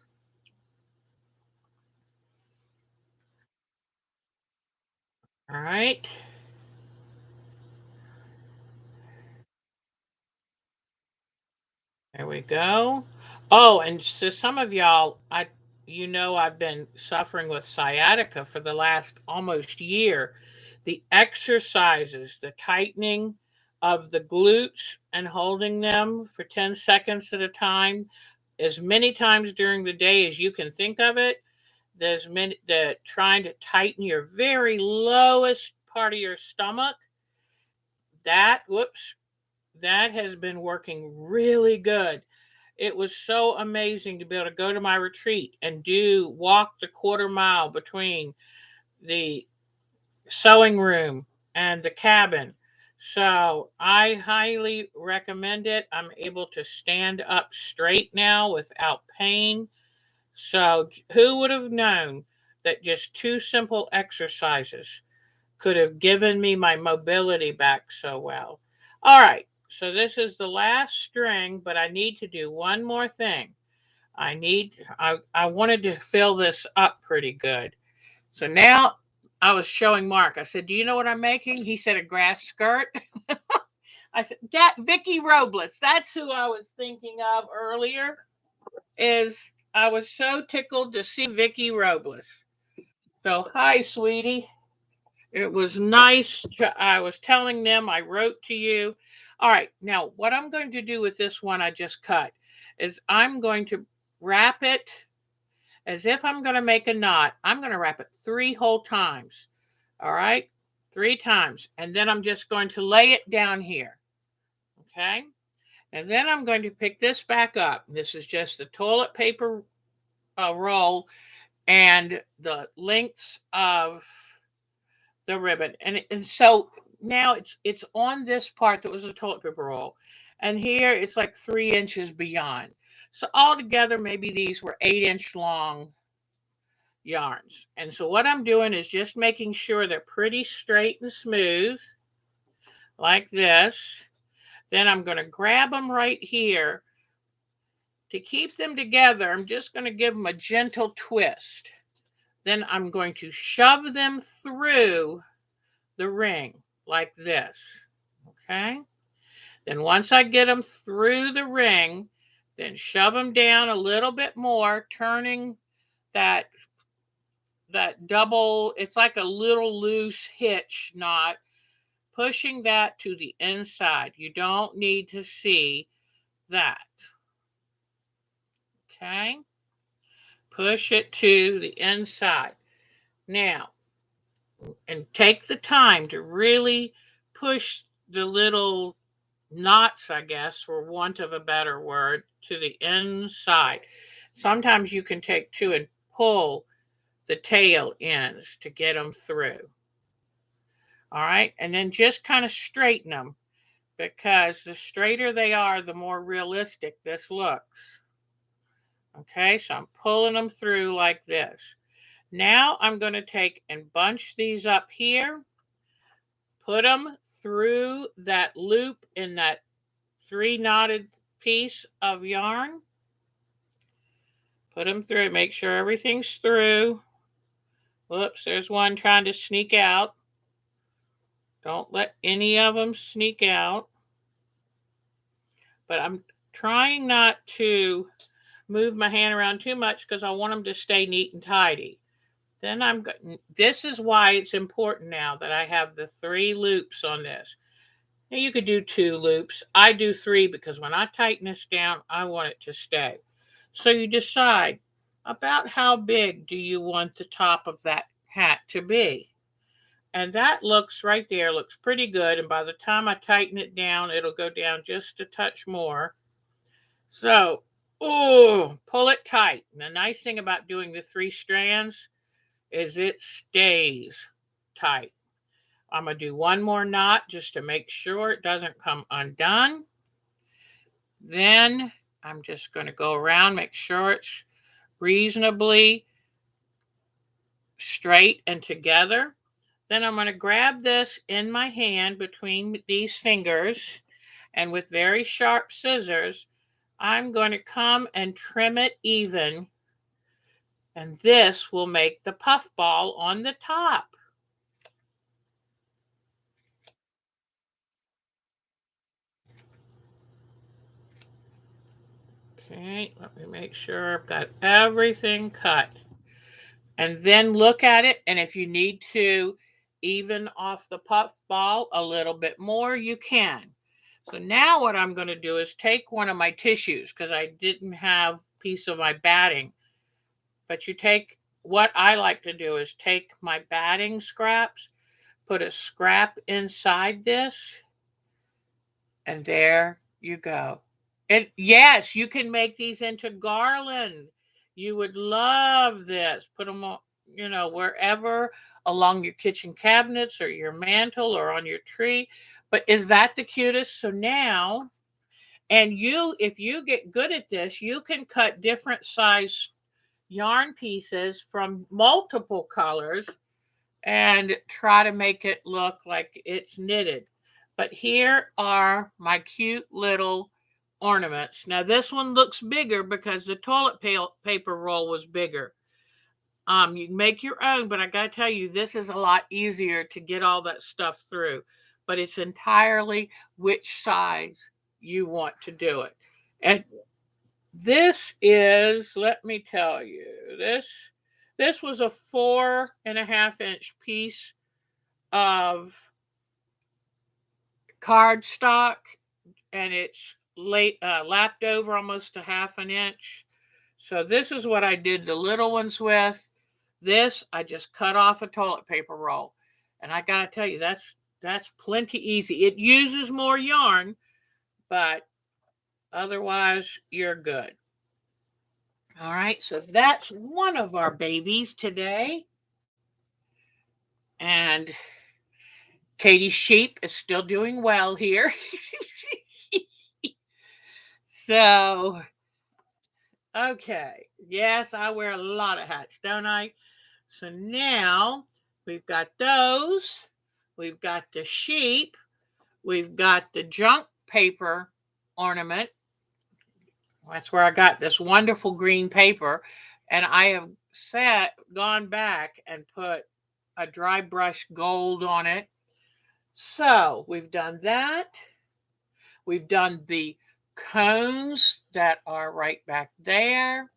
All right. There we go. Oh, and so some of y'all, I've been suffering with sciatica for the last almost year. The exercises, the tightening of the glutes and holding them for 10 seconds at a time, as many times during the day as you can think of it. There's many the trying to tighten your very lowest part of your stomach. That has been working really good. It was so amazing to be able to go to my retreat and do walk the quarter mile between the sewing room and the cabin. So I highly recommend it. I'm able to stand up straight now without pain. So who would have known that just two simple exercises could have given me my mobility back so well? All right. So this is the last string, but I need to do one more thing. I wanted to fill this up pretty good. So now I was showing Mark. I said, "Do you know what I'm making?" He said, "A grass skirt." I said, "That Vicky Robles. That's who I was thinking of earlier." Is I was so tickled to see Vicky Robles. So hi, sweetie. It was nice. I was telling them I wrote to you. All right. Now, what I'm going to do with this one I just cut is I'm going to wrap it as if I'm going to make a knot. I'm going to wrap it 3 whole times. All right. 3 times. And then I'm just going to lay it down here. Okay. And then I'm going to pick this back up. This is just the toilet paper roll and the lengths of the ribbon. And so now it's on this part that was a toilet paper roll. And here it's like 3 inches beyond. So altogether, maybe these were 8 inch long yarns. And so what I'm doing is just making sure they're pretty straight and smooth, like this. Then I'm going to grab them right here. To keep them together, I'm just going to give them a gentle twist. Then I'm going to shove them through the ring like this. Okay. Then once I get them through the ring, then shove them down a little bit more, turning that double, it's like a little loose hitch knot, pushing that to the inside. You don't need to see that. Okay? Push it to the inside. Now, and take the time to really push the little knots, I guess, for want of a better word, to the inside. Sometimes you can take two and pull the tail ends to get them through. All right. And then just kind of straighten them because the straighter they are, the more realistic this looks. Okay, so I'm pulling them through like this. Now I'm going to take and bunch these up here, put them through that loop in that 3 knotted piece of yarn. Put them through, make sure everything's through. Whoops, there's one trying to sneak out. Don't let any of them sneak out. But I'm trying not to move my hand around too much because I want them to stay neat and tidy. Then this is why it's important now that I have the 3 loops on this. Now you could do 2 loops. I do 3 because when I tighten this down, I want it to stay. So you decide about how big do you want the top of that hat to be. And that looks right there, looks pretty good. And by the time I tighten it down, it'll go down just a touch more. So, oh, pull it tight. And the nice thing about doing the 3 strands is it stays tight. I'm going to do one more knot just to make sure it doesn't come undone. Then I'm just going to go around, make sure it's reasonably straight and together. Then I'm going to grab this in my hand between these fingers, and with very sharp scissors, I'm going to come and trim it even. And this will make the puff ball on the top. Okay, let me make sure I've got everything cut. And then look at it, and if you need to even off the puff ball a little bit more, you can. So now what I'm going to do is take one of my tissues because I didn't have a piece of my batting. But you take, what I like to do is take my batting scraps, put a scrap inside this, and there you go. And yes, you can make these into garland. You would love this. Put them on, wherever along your kitchen cabinets or your mantle or on your tree. But is that the cutest? So now, and if you get good at this, you can cut different size yarn pieces from multiple colors and try to make it look like it's knitted. But here are my cute little ornaments. Now this one looks bigger because the toilet paper roll was bigger. You can make your own, but I gotta tell you, this is a lot easier to get all that stuff through. But it's entirely which size you want to do it. And this is, let me tell you, this was a 4.5 inch piece of cardstock, and it's lapped over almost a 1/2 inch. So this is what I did the little ones with. This I just cut off a toilet paper roll, and I gotta tell you, that's plenty easy. It uses more yarn, but otherwise you're good. All right, so that's one of our babies today. And Katie's sheep is still doing well here. So, okay. Yes, I wear a lot of hats, don't I? So now we've got those. We've got the sheep. We've got the junk paper ornament. That's where I got this wonderful green paper. And I have gone back and put a dry brush gold on it. So we've done that. We've done the cones that are right back there.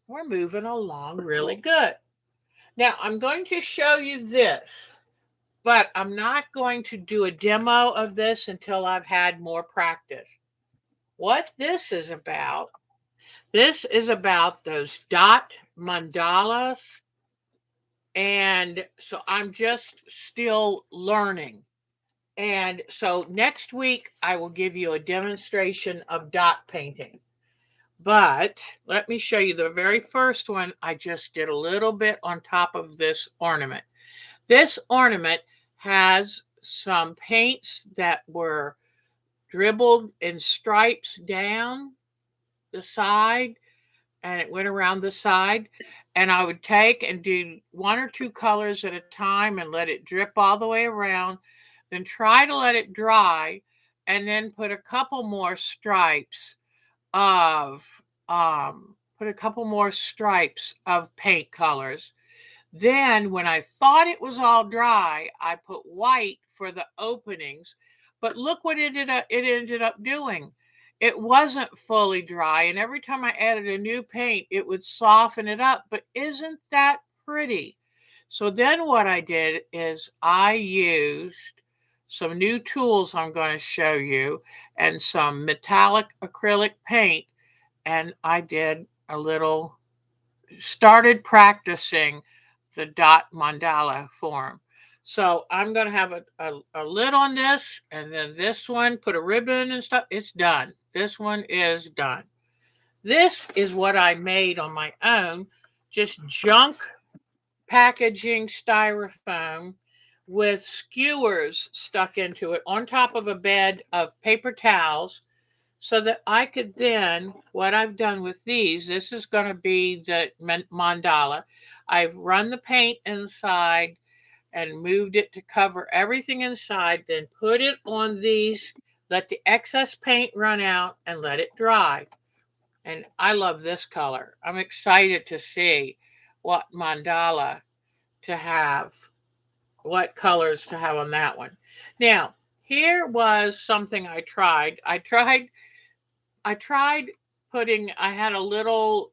We're moving along really good. Now I'm going to show you this, but I'm not going to do a demo of this until I've had more practice. What this is about those dot mandalas. And so I'm just still learning. And so next week, I will give you a demonstration of dot painting. But let me show you the very first one. I just did a little bit on top of this ornament. This ornament has some paints that were dribbled in stripes down the side. and it went around the side. And I would take and do 1 or 2 colors at a time and let it drip all the way around, then try to let it dry, and then put a couple more stripes of paint colors. Then, when I thought it was all dry, I put white for the openings. But look what it ended up doing. It wasn't fully dry, and every time I added a new paint, it would soften it up. But isn't that pretty? So then what I did is I used some new tools I'm going to show you and some metallic acrylic paint, and I did a little started practicing the dot mandala form. So I'm going to have a lid on this, and then this one, put a ribbon and stuff. It's done. This one is done. This is what I made on my own, just junk packaging styrofoam with skewers stuck into it on top of a bed of paper towels, so that I could then, what I've done with these, this is going to be the mandala. I've run the paint inside and moved it to cover everything inside, then put it on these, let the excess paint run out and let it dry. And I love this color. I'm excited to see what mandala to have, what colors to have on that one. Now, here was something I tried putting, I had a little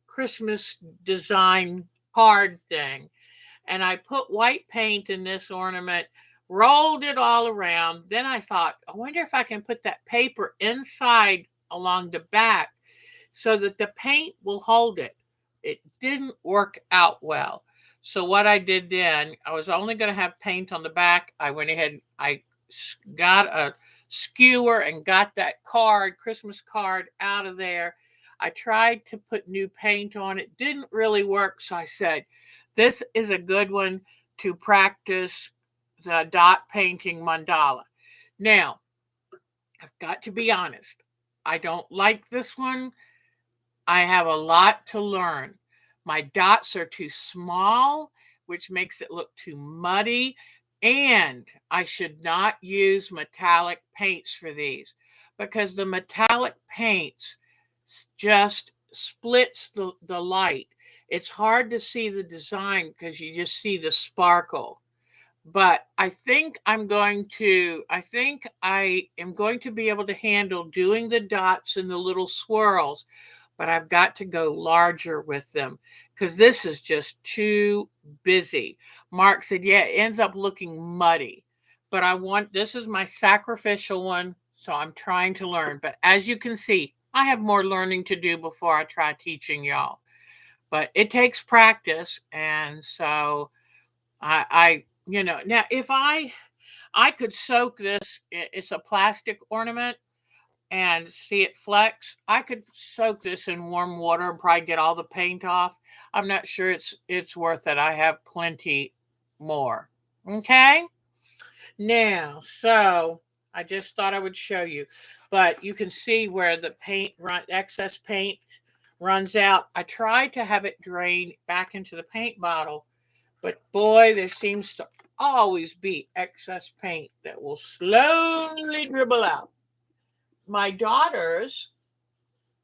Christmas design card thing, and I put white paint in this ornament, rolled it all around. Then I thought, I wonder if I can put that paper inside along the back so that the paint will hold it. It didn't work out well. So what I did then, I was only going to have paint on the back. I went ahead, I got a skewer and got that card, Christmas card, out of there. I tried to put new paint on it. Didn't really work. So I said, this is a good one to practice the dot painting mandala. Now, I've got to be honest. I don't like this one. I have a lot to learn. My dots are too small, which makes it look too muddy. And I should not use metallic paints for these, because the metallic paints just splits the light. It's hard to see the design because you just see the sparkle. But I am going to be able to handle doing the dots and the little swirls, but I've got to go larger with them because this is just too busy. Mark said, yeah, it ends up looking muddy, but this is my sacrificial one, so I'm trying to learn. But as you can see, I have more learning to do before I try teaching y'all. But it takes practice, and so now if I could soak this, it's a plastic ornament, and see it flex. I could soak this in warm water and probably get all the paint off. I'm not sure it's worth it. I have plenty more. Okay? Now, so I just thought I would show you. But you can see where the excess paint runs out. I tried to have it drain back into the paint bottle, but boy, there seems to always be excess paint that will slowly dribble out. My daughters,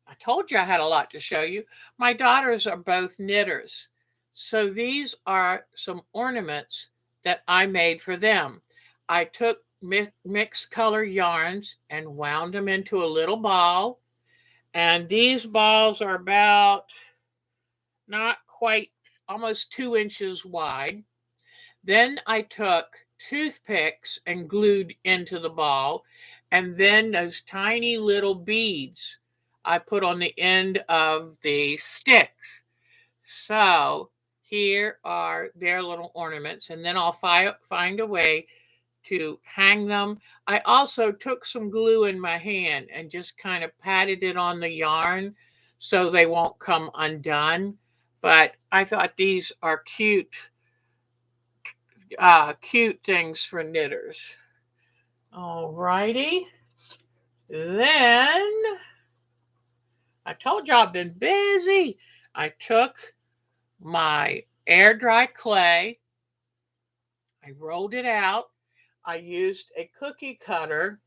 I told you I had a lot to show you. My daughters are both knitters. So these are some ornaments that I made for them. I took mixed color yarns and wound them into a little ball. And these balls are about, not quite, almost 2 inches wide. Then I took toothpicks and glued into the ball, and then those tiny little beads I put on the end of the sticks. So here are their little ornaments, and then I'll find a way to hang them. I also took some glue in my hand and just kind of patted it on the yarn so they won't come undone. But I thought these are cute things for knitters. All righty. Then I told you I've been busy. I took my air dry clay, I rolled it out. I used a cookie cutter.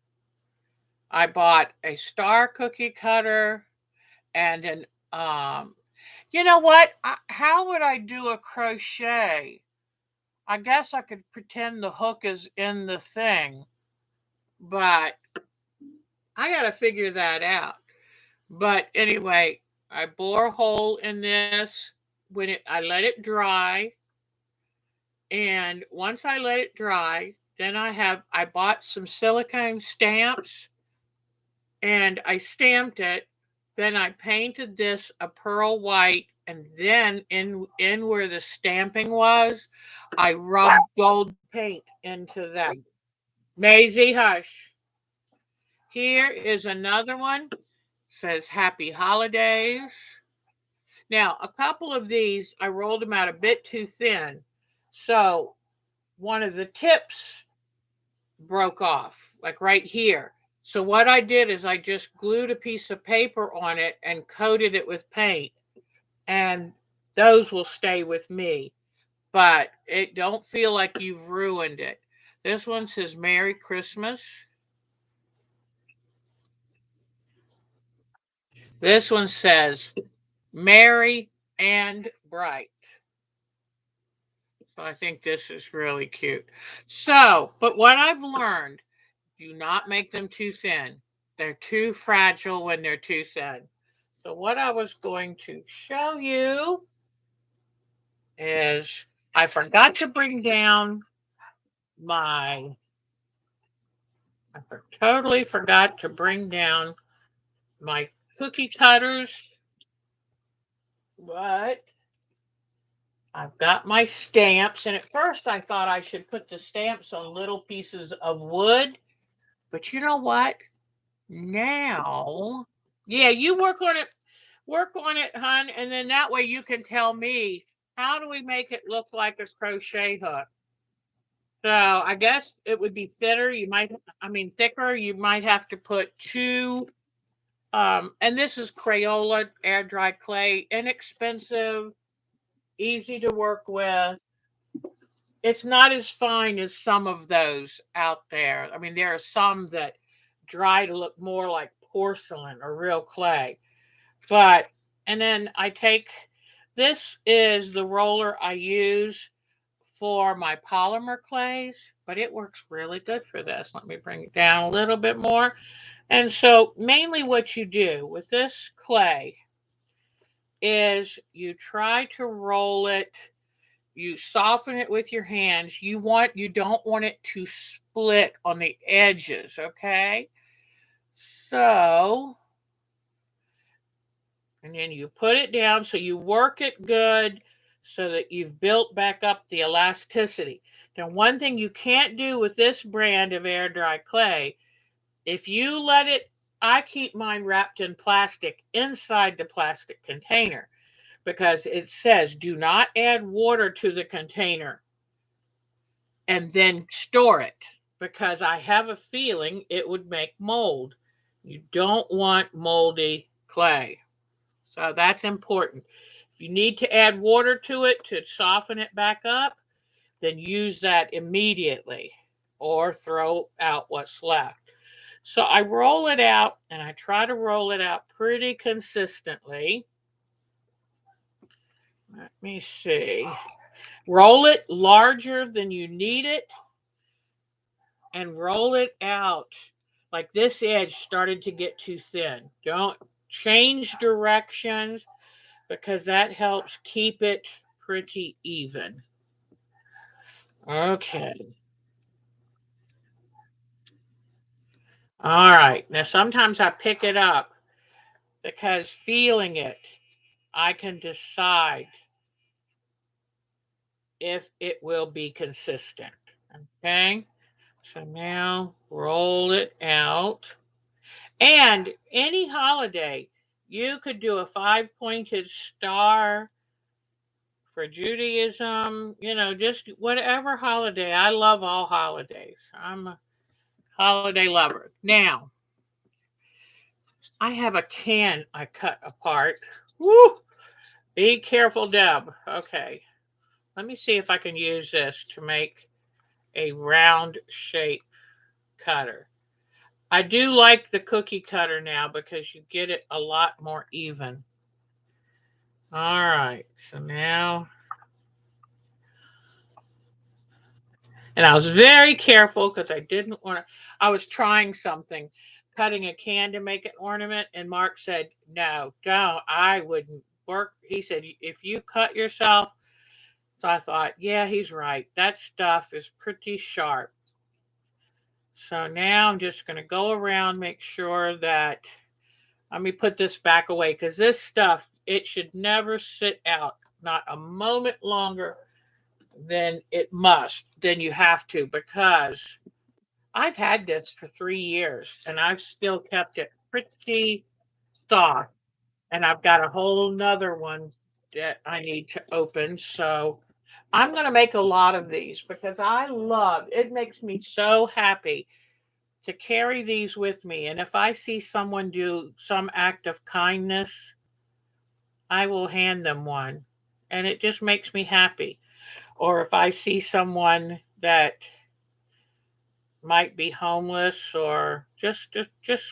I bought a star cookie cutter and an you know what? How would I do a crochet? I guess I could pretend the hook is in the thing, but I got to figure that out. But anyway, I bore a hole in this I let it dry, and once I let it dry, then I bought some silicone stamps and I stamped it. Then I painted this a pearl white, and then in where the stamping was, I rubbed gold paint into that. Maisie, hush. Here is another one. It says Happy Holidays. Now, a couple of these, I rolled them out a bit too thin. So one of the tips broke off, like right here. So what I did is I just glued a piece of paper on it and coated it with paint, and those will stay with me. But it don't feel like you've ruined it. This one says Merry Christmas. This one says Merry and Bright. So I think this is really cute. So, but what I've learned, do not make them too thin. They're too fragile when they're too thin. So what I was going to show you is I forgot to bring down my, totally forgot to bring down my cookie cutters, but I've got my stamps. And at first I thought I should put the stamps on little pieces of wood, but you know what? Now, yeah, you work on it, hun, and then that way you can tell me how do we make it look like a crochet hook. So I guess it would be thinner. Thicker. You might have to put two. And this is Crayola air dry clay, inexpensive, easy to work with. It's not as fine as some of those out there. I mean, there are some that dry to look more like porcelain or real clay. But, and then this is the roller I use for my polymer clays, but it works really good for this. Let me bring it down a little bit more. And so, mainly what you do with this clay is you try to roll it, you soften it with your hands. You don't want it to split on the edges, okay? So, and then you put it down so you work it good so that you've built back up the elasticity. Now, one thing you can't do with this brand of air dry clay, if you let it, I keep mine wrapped in plastic inside the plastic container because it says do not add water to the container and then store it because I have a feeling it would make mold. You don't want moldy clay. So that's important. If you need to add water to it to soften it back up, then use that immediately or throw out what's left. So I roll it out and I try to roll it out pretty consistently. Let me see. Roll it larger than you need it and roll it out. Like this edge started to get too thin. Don't change directions because that helps keep it pretty even. Okay. All right. Now, sometimes I pick it up because feeling it, I can decide if it will be consistent. Okay. So now roll it out. And any holiday, you could do a five-pointed star for Judaism, just whatever holiday. I love all holidays. I'm a holiday lover. Now, I have a can I cut apart. Woo! Be careful, Deb. Okay. Let me see if I can use this to make a round shape cutter. I do like the cookie cutter now because you get it a lot more even. All right, so now, and I was very careful because I didn't want to, I was trying something, cutting a can to make an ornament, and Mark said, no, don't, I wouldn't work. He said, if you cut yourself, so I thought, yeah, he's right. That stuff is pretty sharp. So now I'm just going to go around, make sure that, let me put this back away because this stuff, it should never sit out, not a moment longer than it must, than you have to, because I've had this for 3 years and I've still kept it pretty soft. And I've got a whole nother one that I need to open. So I'm going to make a lot of these because I love it. Makes me so happy to carry these with me. And if I see someone do some act of kindness, I will hand them one. And it just makes me happy. Or if I see someone that might be homeless or just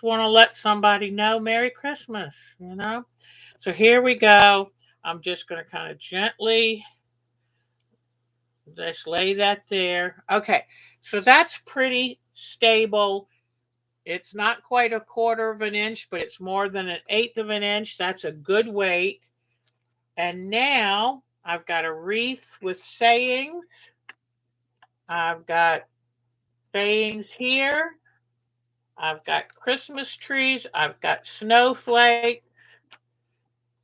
want to let somebody know Merry Christmas, you know? So here we go. I'm just going to kind of gently just lay that there. Okay. So that's pretty stable. It's not quite a quarter of an inch, but it's more than an eighth of an inch. That's a good weight. And now I've got a wreath with saying. I've got sayings here. I've got Christmas trees. I've got snowflake.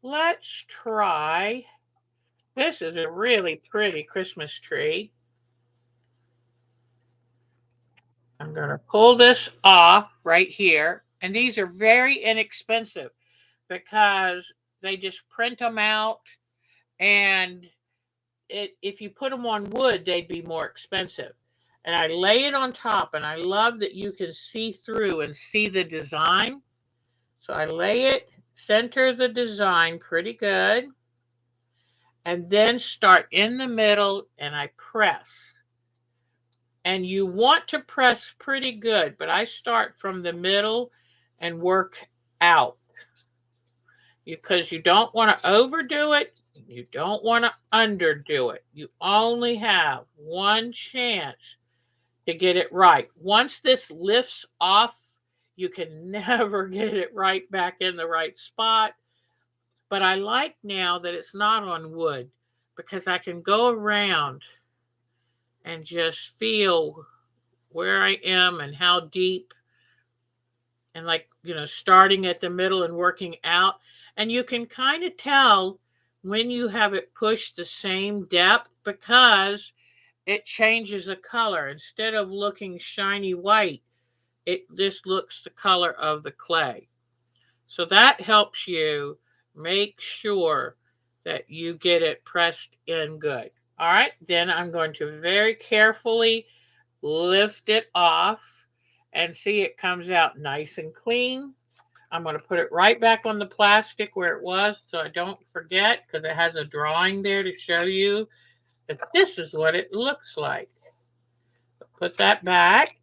Let's try. This is a really pretty Christmas tree. I'm going to pull this off right here. And these are very inexpensive because they just print them out. And if you put them on wood, they'd be more expensive. And I lay it on top, and I love that you can see through and see the design. So I lay it, center the design pretty good, and then start in the middle and I press. And you want to press pretty good, but I start from the middle and work out because you don't want to overdo it. You don't want to underdo it. You only have one chance to get it right. Once this lifts off, you can never get it right back in the right spot. But I like now that it's not on wood because I can go around and just feel where I am and how deep, and like, starting at the middle and working out. And you can kind of tell when you have it pushed the same depth because it changes the color. Instead of looking shiny white, it this looks the color of the clay. So that helps you make sure that you get it pressed in good. All right, then I'm going to very carefully lift it off and see it comes out nice and clean. I'm going to put it right back on the plastic where it was so I don't forget because it has a drawing there to show you that this is what it looks like. Put that back.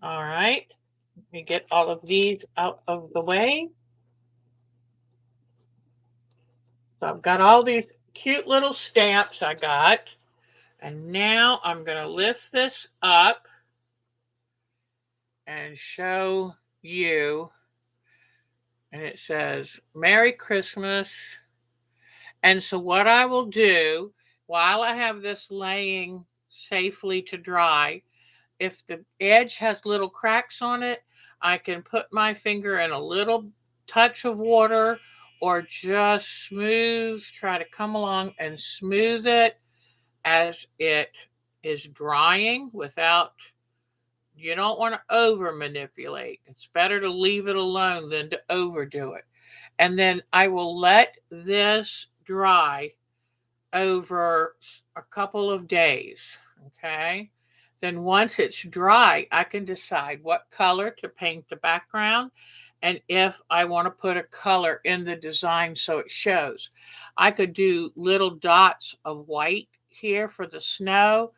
All right. Let me get all of these out of the way. So I've got all these cute little stamps I got. And now I'm going to lift this up and show you. And it says, Merry Christmas. And so what I will do while I have this laying safely to dry, if the edge has little cracks on it, I can put my finger in a little touch of water or just try to come along and smooth it as it is drying without, you don't want to over manipulate. It's better to leave it alone than to overdo it. And then I will let this dry over a couple of days. Okay. Then once it's dry, I can decide what color to paint the background. And if I want to put a color in the design so it shows, I could do little dots of white here for the snow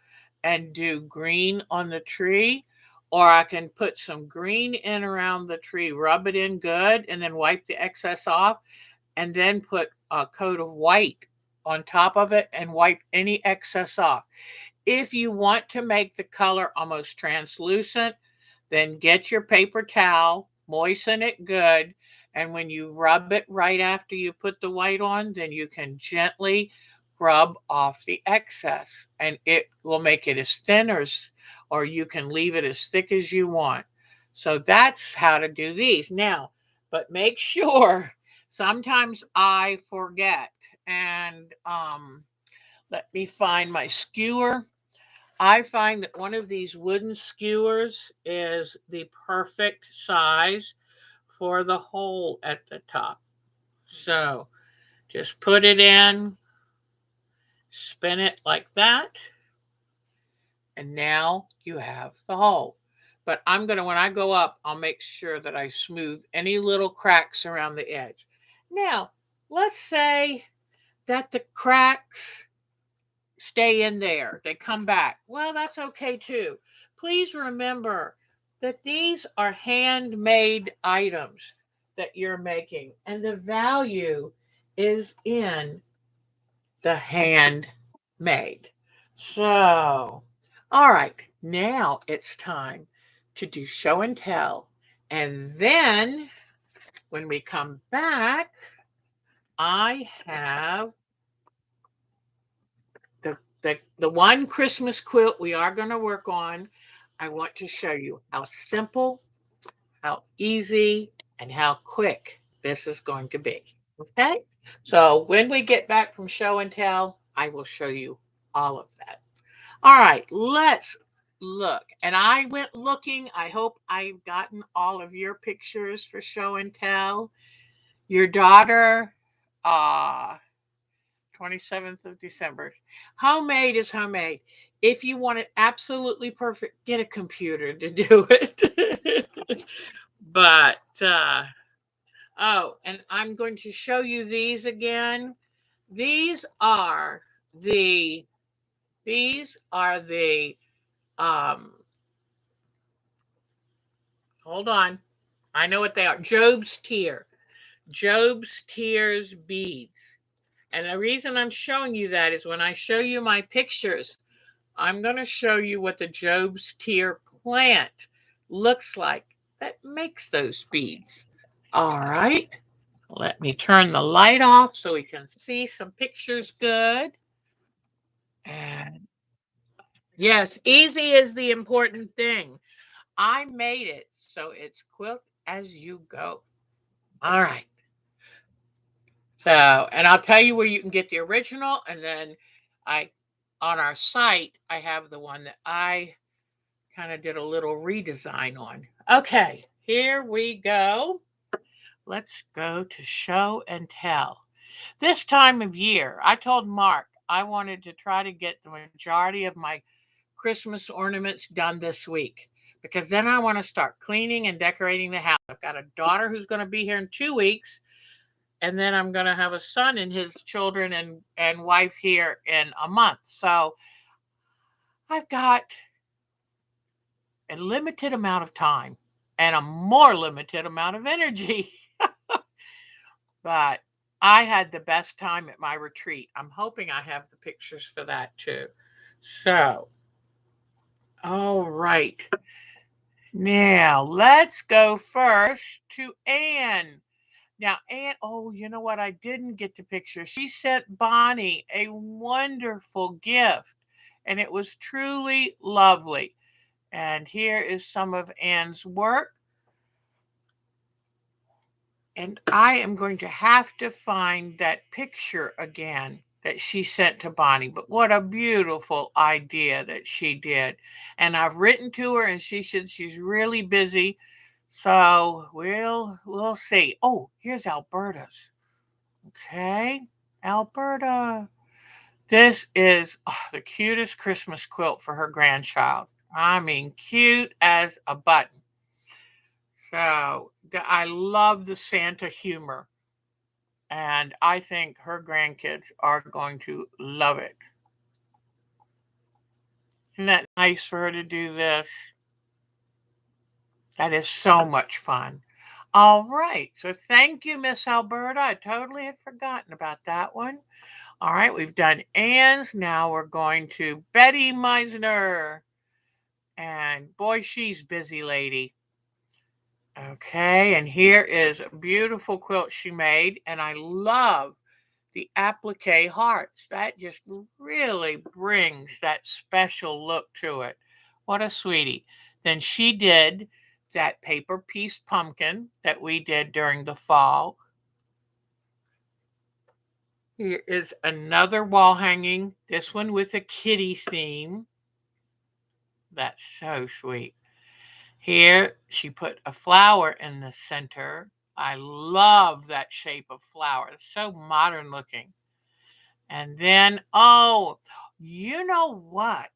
and do green on the tree. Or I can put some green in around the tree, rub it in good, and then wipe the excess off, and then put a coat of white on top of it and wipe any excess off. If you want to make the color almost translucent, then get your paper towel, moisten it good, and when you rub it right after you put the white on, then you can gently rub off the excess, and it will make it as thin or you can leave it as thick as you want. So that's how to do these. Now, but make sure, sometimes I forget, and let me find my skewer. I find that one of these wooden skewers is the perfect size for the hole at the top. So just put it in, spin it like that, and now you have the hole. But I'm going to, when I go up, I'll make sure that I smooth any little cracks around the edge. Now, let's say that the cracks stay in there. They come back. Well, that's okay too. Please remember that these are handmade items that you're making, and the value is in the handmade. So, all right, now it's time to do show and tell. And then when we come back, I have the one Christmas quilt we are going to work on. I want to show you how simple, how easy, and how quick this is going to be. Okay? So when we get back from show and tell, I will show you all of that. All right, let's look. And I went looking. I hope I've gotten all of your pictures for show and tell. Your daughter, 27th of December. Homemade is homemade. If you want it absolutely perfect, get a computer to do it. But, oh, and I'm going to show you these again. These are the, these are the, um, hold on. I know what they are. Job's Tear. Job's Tears beads. And the reason I'm showing you that is when I show you my pictures, I'm going to show you what the Job's Tear plant looks like that makes those beads. All right. Let me turn the light off so we can see some pictures good. And yes, easy is the important thing. I made it so it's quilt as you go. All right. So, and I'll tell you where you can get the original, and then I, on our site, I have the one that I kind of did a little redesign on. Okay, here we go. Let's go to show and tell. This time of year, I told Mark I wanted to try to get the majority of my Christmas ornaments done this week because then I want to start cleaning and decorating the house. I've got a daughter who's going to be here in 2 weeks, and then I'm going to have a son and his children and wife here in a month. So I've got a limited amount of time and a more limited amount of energy. But I had the best time at my retreat. I'm hoping I have the pictures for that too. So, all right. Now, let's go first to Anne. Now, Anne, oh, you know what? I didn't get the picture. She sent Bonnie a wonderful gift, and it was truly lovely. And here is some of Anne's work. And I am going to have to find that picture again that she sent to Bonnie. But what a beautiful idea that she did. And I've written to her and she said she's really busy. So we'll see. Oh, here's Alberta's. Okay. Alberta. This is the cutest Christmas quilt for her grandchild. I mean, cute as a button. So I love the Santa humor, and I think her grandkids are going to love it. Isn't that nice for her to do this? That is so much fun. All right. So thank you, Miss Alberta. I totally had forgotten about that one. All right. We've done Ann's. Now we're going to Betty Meisner. And boy, she's busy lady. Okay. And here is a beautiful quilt she made. And I love the applique hearts. That just really brings that special look to it. What a sweetie. Then she did that paper piece pumpkin that we did during the fall. Here is another wall hanging, this one with a kitty theme. That's so sweet. Here she put a flower in the center. I love that shape of flower. It's so modern looking. And then, oh, you know what?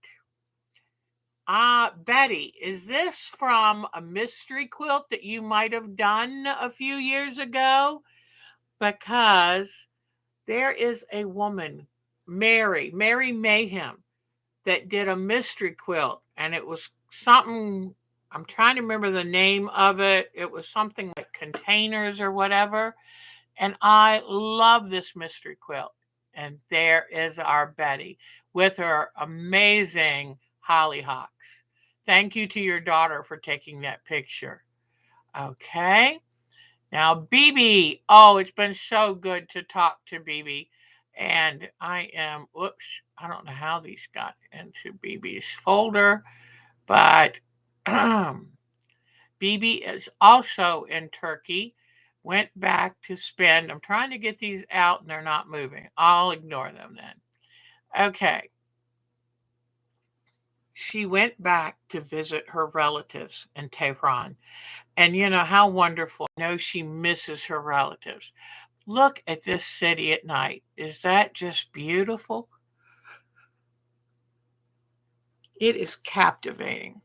Betty, is this from a mystery quilt that you might have done a few years ago? Because there is a woman, Mary Mayhem, that did a mystery quilt, and it was something, I'm trying to remember the name of it. It was something like containers or whatever. And I love this mystery quilt. And there is our Betty with her amazing hollyhocks. Thank you to your daughter for taking that picture. Okay. Now, BB. Oh, it's been so good to talk to BB. And whoops, I don't know how these got into BB's folder, but BB is also in Turkey, went back to spend. I'm trying to get these out and they're not moving. I'll ignore them then. Okay. She went back to visit her relatives in Tehran. And you know how wonderful. I know she misses her relatives. Look at this city at night. Is that just beautiful? It is captivating.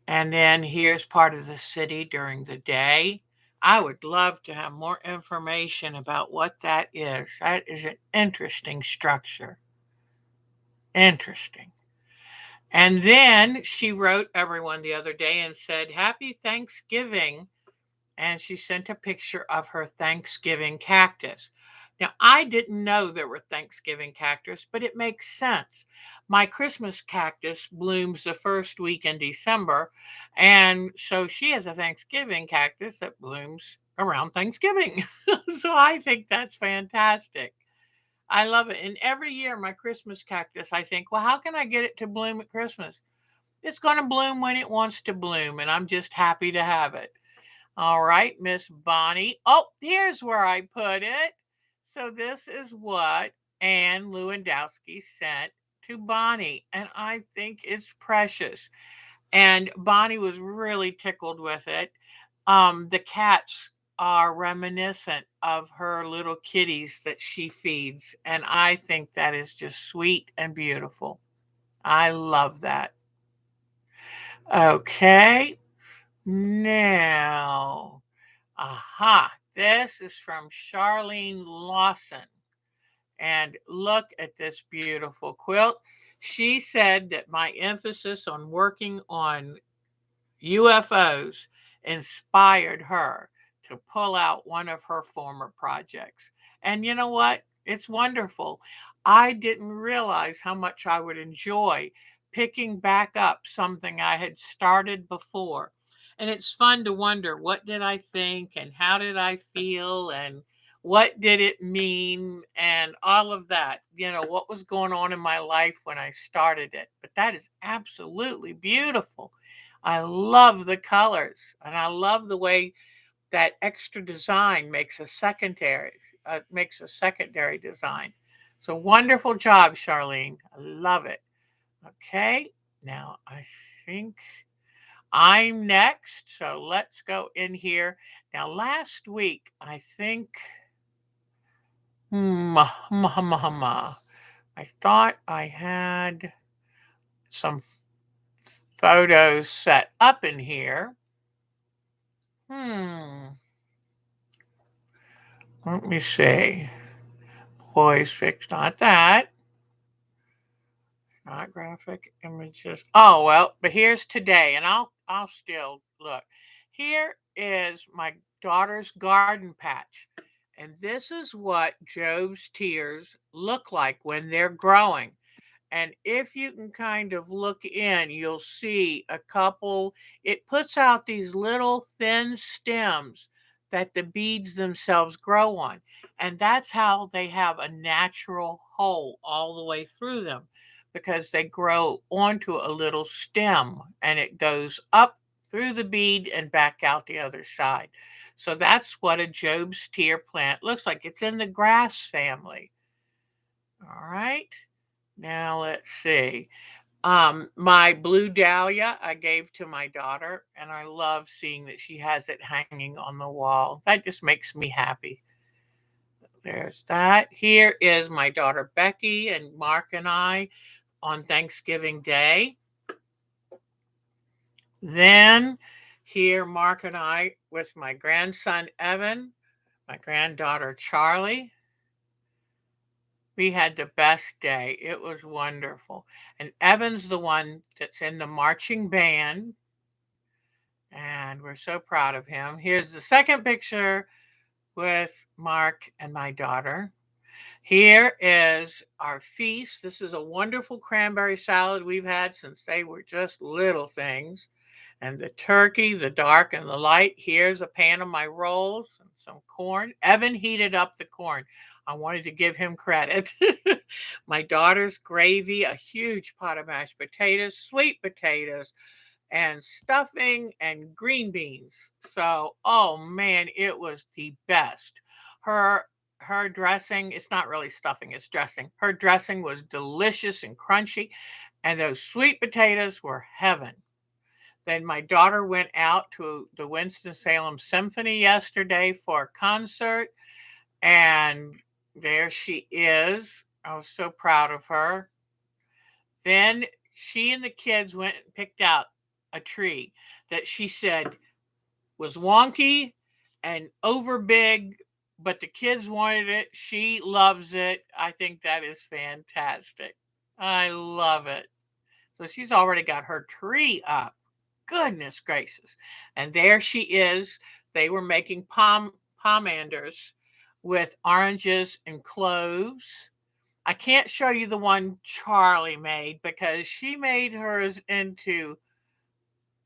And then here's part of the city during the day. I would love to have more information about what that is. That is an interesting structure. Interesting. And then she wrote everyone the other day and said, Happy Thanksgiving. And she sent a picture of her Thanksgiving cactus. Now, I didn't know there were Thanksgiving cactus, but it makes sense. My Christmas cactus blooms the first week in December, and so she has a Thanksgiving cactus that blooms around Thanksgiving. So I think that's fantastic. I love it. And every year, my Christmas cactus, I think, well, how can I get it to bloom at Christmas? It's going to bloom when it wants to bloom, and I'm just happy to have it. All right, Miss Bonnie. Oh, here's where I put it. So this is what Anne Lewandowski sent to Bonnie, and I think it's precious. And Bonnie was really tickled with it. The cats are reminiscent of her little kitties that she feeds, and I think that is just sweet and beautiful. I love that. Okay, now. Aha, this is from Charlene Lawson. And look at this beautiful quilt. She said that my emphasis on working on UFOs inspired her to pull out one of her former projects. And you know what? It's wonderful. I didn't realize how much I would enjoy picking back up something I had started before. And it's fun to wonder, what did I think and how did I feel and what did it mean and all of that. What was going on in my life when I started it. But that is absolutely beautiful. I love the colors and I love the way that extra design makes a secondary design. So wonderful job, Charlene. I love it. Okay, now I think I'm next. So let's go in here. Now, last week, I think, I thought I had some photos set up in here. Hmm. Let me see. Boys fix, not that. Not graphic images. Oh well, but here's today, and I'll still look. Here is my daughter's garden patch. And this is what Job's tears look like when they're growing. And if you can kind of look in, you'll see a couple, it puts out these little thin stems that the beads themselves grow on. And that's how they have a natural hole all the way through them because they grow onto a little stem and it goes up through the bead and back out the other side. So that's what a Job's tear plant looks like. It's in the grass family. All right. Now let's see. My blue dahlia I gave to my daughter, and I love seeing that she has it hanging on the wall. That just makes me happy. There's that. Here is my daughter Becky and Mark and I on Thanksgiving Day. Then here Mark and I with my grandson Evan, my granddaughter Charlie. We had the best day. It was wonderful. And Evan's the one that's in the marching band. And we're so proud of him. Here's the second picture with Mark and my daughter. Here is our feast. This is a wonderful cranberry salad we've had since they were just little things. And the turkey, the dark and the light. Here's a pan of my rolls and some corn. Evan heated up the corn. I wanted to give him credit. My daughter's gravy, a huge pot of mashed potatoes, sweet potatoes, and stuffing and green beans. So, oh man, it was the best. Her her dressing, it's not really stuffing, it's dressing. Her dressing was delicious and crunchy, and those sweet potatoes were heaven. Then my daughter went out to the Winston-Salem Symphony yesterday for a concert, and there she is. I was so proud of her. Then she and the kids went and picked out a tree that she said was wonky and over big, but the kids wanted it. She loves it. I think that is fantastic. I love it. So she's already got her tree up. Goodness gracious. And there she is. They were making pomanders with oranges and cloves. I can't show you the one Charlie made because she made hers into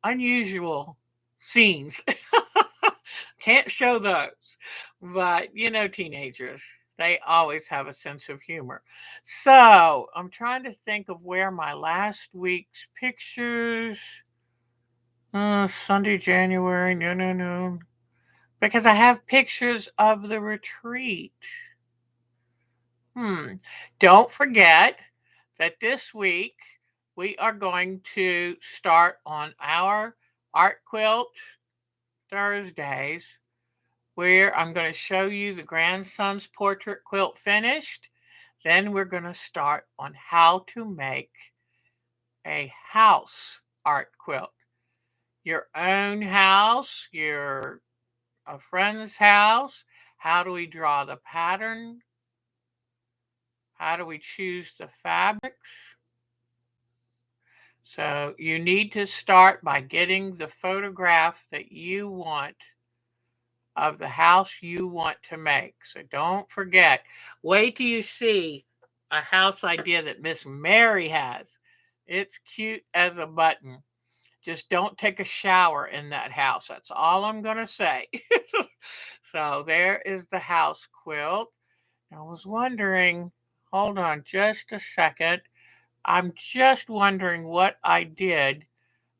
unusual scenes. Can't show those. But you know, teenagers, they always have a sense of humor. So I'm trying to think of where my last week's pictures. Sunday, January. No, no, no. Because I have pictures of the retreat. Hmm. Don't forget that this week we are going to start on our art quilt Thursdays, where I'm going to show you the grandson's portrait quilt finished. Then we're going to start on how to make a house art quilt. Your own house, a friend's house. How do we draw the pattern? How do we choose the fabrics? So you need to start by getting the photograph that you want of the house you want to make. So don't forget, wait till you see a house idea that Miss Mary has. It's cute as a button. Just don't take a shower in that house. That's all I'm going to say. So there is the house quilt. I was wondering, hold on just a second. I'm just wondering what I did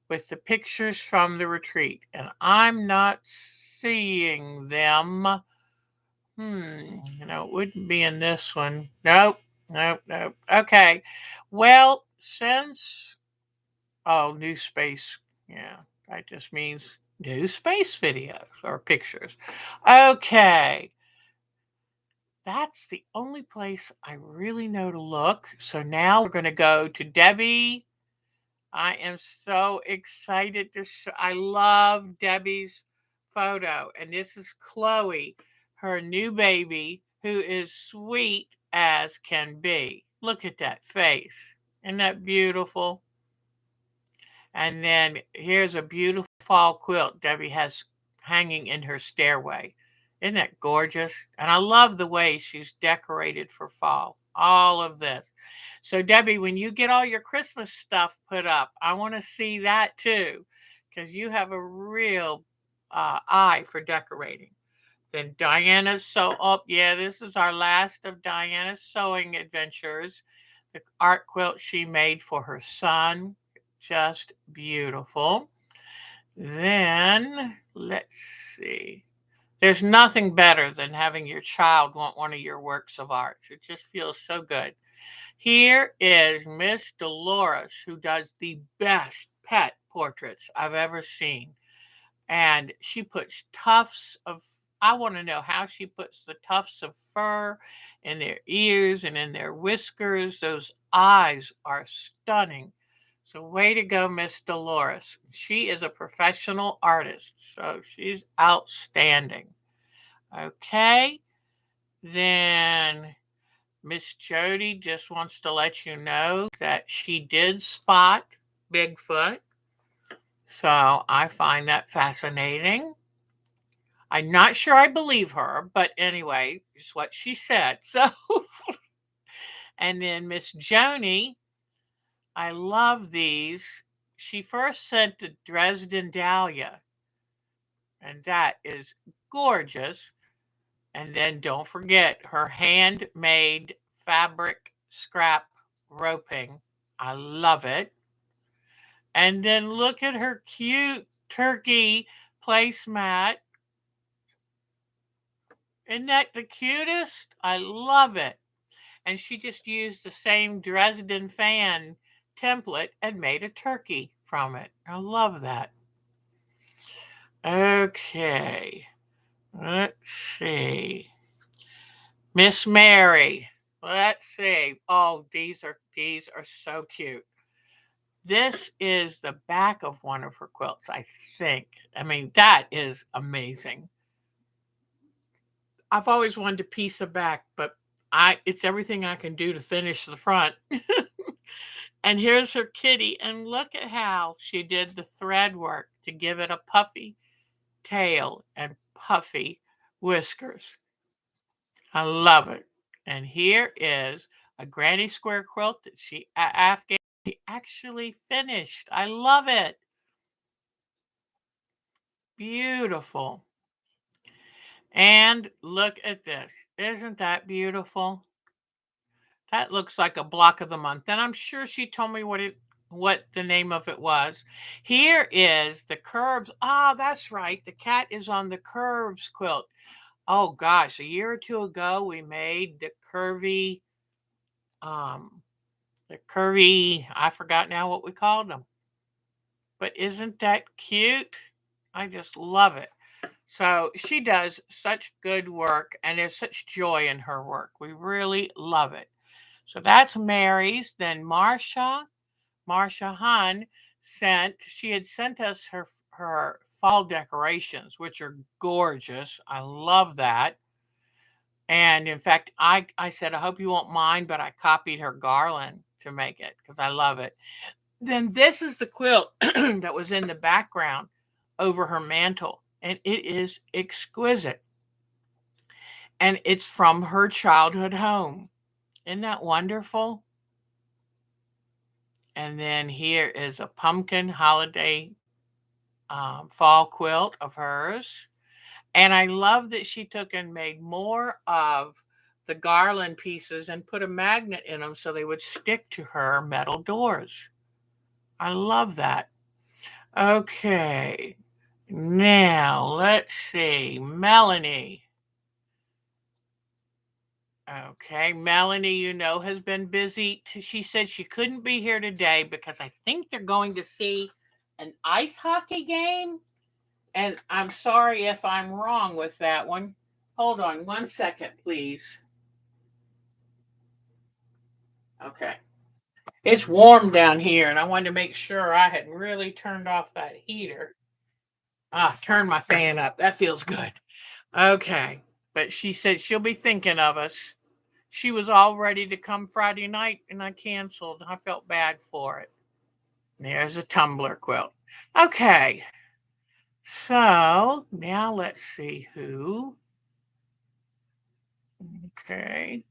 with the pictures from the retreat, and I'm not seeing them. It wouldn't be in this one. Nope, nope, nope. Okay. Well, new space. Yeah, that just means new space videos or pictures. Okay. That's the only place I really know to look. So now we're going to go to Debbie. I am so excited to show. I love Debbie's photo. And this is Chloe, her new baby, who is sweet as can be. Look at that face. Isn't that beautiful? And then here's a beautiful fall quilt Debbie has hanging in her stairway. Isn't that gorgeous? And I love the way she's decorated for fall. All of this. So, Debbie, when you get all your Christmas stuff put up, I want to see that too, because you have a real eye for decorating. Then Diana's yeah, this is our last of Diana's sewing adventures. The art quilt she made for her son. Just beautiful. Then let's see. There's nothing better than having your child want one of your works of art. It just feels so good. Here is Miss Dolores, who does the best pet portraits I've ever seen. And she puts tufts of, I want to know how she puts the tufts of fur in their ears and in their whiskers. Those eyes are stunning. So, way to go, Miss Dolores. She is a professional artist, so she's outstanding. Okay, then Miss Jody just wants to let you know that she did spot Bigfoot. So I find that fascinating. I'm not sure I believe her, but anyway, it's what she said. So, and then Miss Joni, I love these. She first sent the Dresden Dahlia, and that is gorgeous. And then don't forget her handmade fabric scrap roping. I love it. And then look at her cute turkey placemat. Isn't that the cutest? I love it. And she just used the same Dresden fan template and made a turkey from it. I love that. Okay, let's see. Miss Mary. Let's see. Oh, these are so cute. This is the back of one of her quilts, I think. I mean, that is amazing. I've always wanted to piece a back, but it's everything I can do to finish the front. And here's her kitty, and look at how she did the thread work to give it a puffy tail and puffy whiskers. I love it. And here is a granny square quilt that she actually finished. I love it. Beautiful. And look at this. Isn't that beautiful? That looks like a block of the month. And I'm sure she told me what the name of it was. Here is the curves. Ah, that's right. The cat is on the curves quilt. Oh gosh, a year or two ago we made um I forgot now what we called them. But isn't that cute? I just love it. So she does such good work and there's such joy in her work. We really love it. So that's Mary's. Then Marsha Hun she had sent us her fall decorations, which are gorgeous. I love that. And in fact, I said, I hope you won't mind, but I copied her garland to make it because I love it. Then this is the quilt that was in the background over her mantle, and it is exquisite. And it's from her childhood home. Isn't that wonderful? And then here is a pumpkin holiday fall quilt of hers. And I love that she took and made more of the garland pieces and put a magnet in them so they would stick to her metal doors. I love that. Okay, now let's see. Melanie. Okay, Melanie, has been busy. She said she couldn't be here today because I think they're going to see an ice hockey game. And I'm sorry if I'm wrong with that one. Hold on 1 second, please. Okay. It's warm down here, and I wanted to make sure I had really turned off that heater. Turn my fan up. That feels good. Okay. But she said she'll be thinking of us. She was all ready to come Friday night and I canceled. I felt bad for it. There's a tumbler quilt. Okay. So now let's see who. Okay.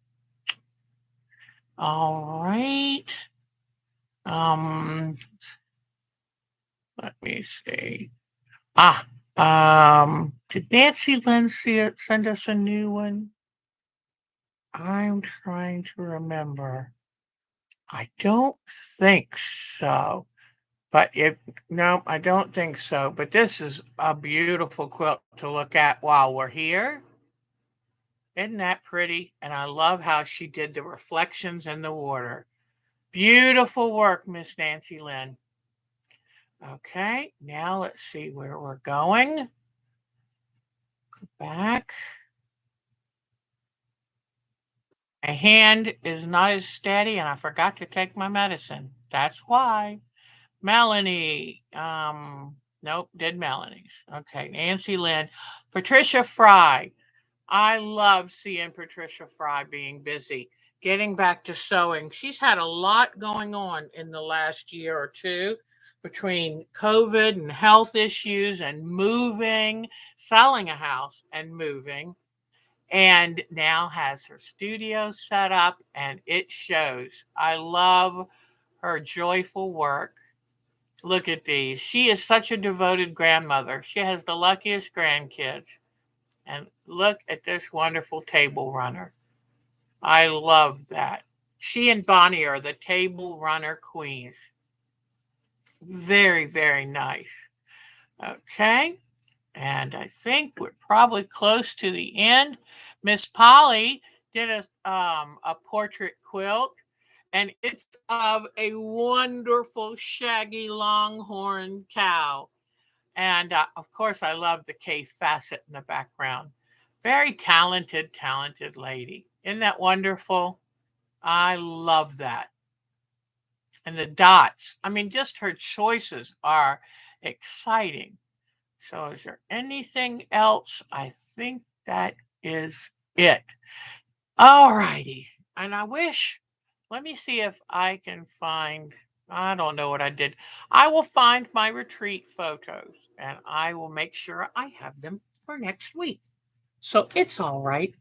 All right. Um, let me see. Ah, did Nancy Lynn see it, send us a new one? I'm trying to remember. I don't think so. But if no, I don't think so. But this is a beautiful quilt to look at while we're here. Isn't that pretty? And I love how she did the reflections in the water. Beautiful work, Miss Nancy Lynn. Okay, now let's see where we're going. Go back. My hand is not as steady, and I forgot to take my medicine. That's why. Melanie. Nope, did Melanie's. Okay, Nancy Lynn. Patricia Fry. I love seeing Patricia Fry being busy, getting back to sewing. She's had a lot going on in the last year or two between COVID and health issues and moving, selling a house and moving, and now has her studio set up and it shows. I love her joyful work. Look at these. She is such a devoted grandmother. She has the luckiest grandkids. And look at this wonderful table runner. I love that. She and Bonnie are the table runner queens. Very, very nice. Okay. And I think we're probably close to the end. Miss Polly did a portrait quilt, and it's of a wonderful shaggy longhorn cow. And of course, I love the K facet in the background. Very talented, talented lady. Isn't that wonderful? I love that. And the dots, I mean, just her choices are exciting. So, is there anything else? I think that is it. All righty. And I wish, let me see if I can find, I don't know what I did. I will find my retreat photos and I will make sure I have them for next week. So it's all right.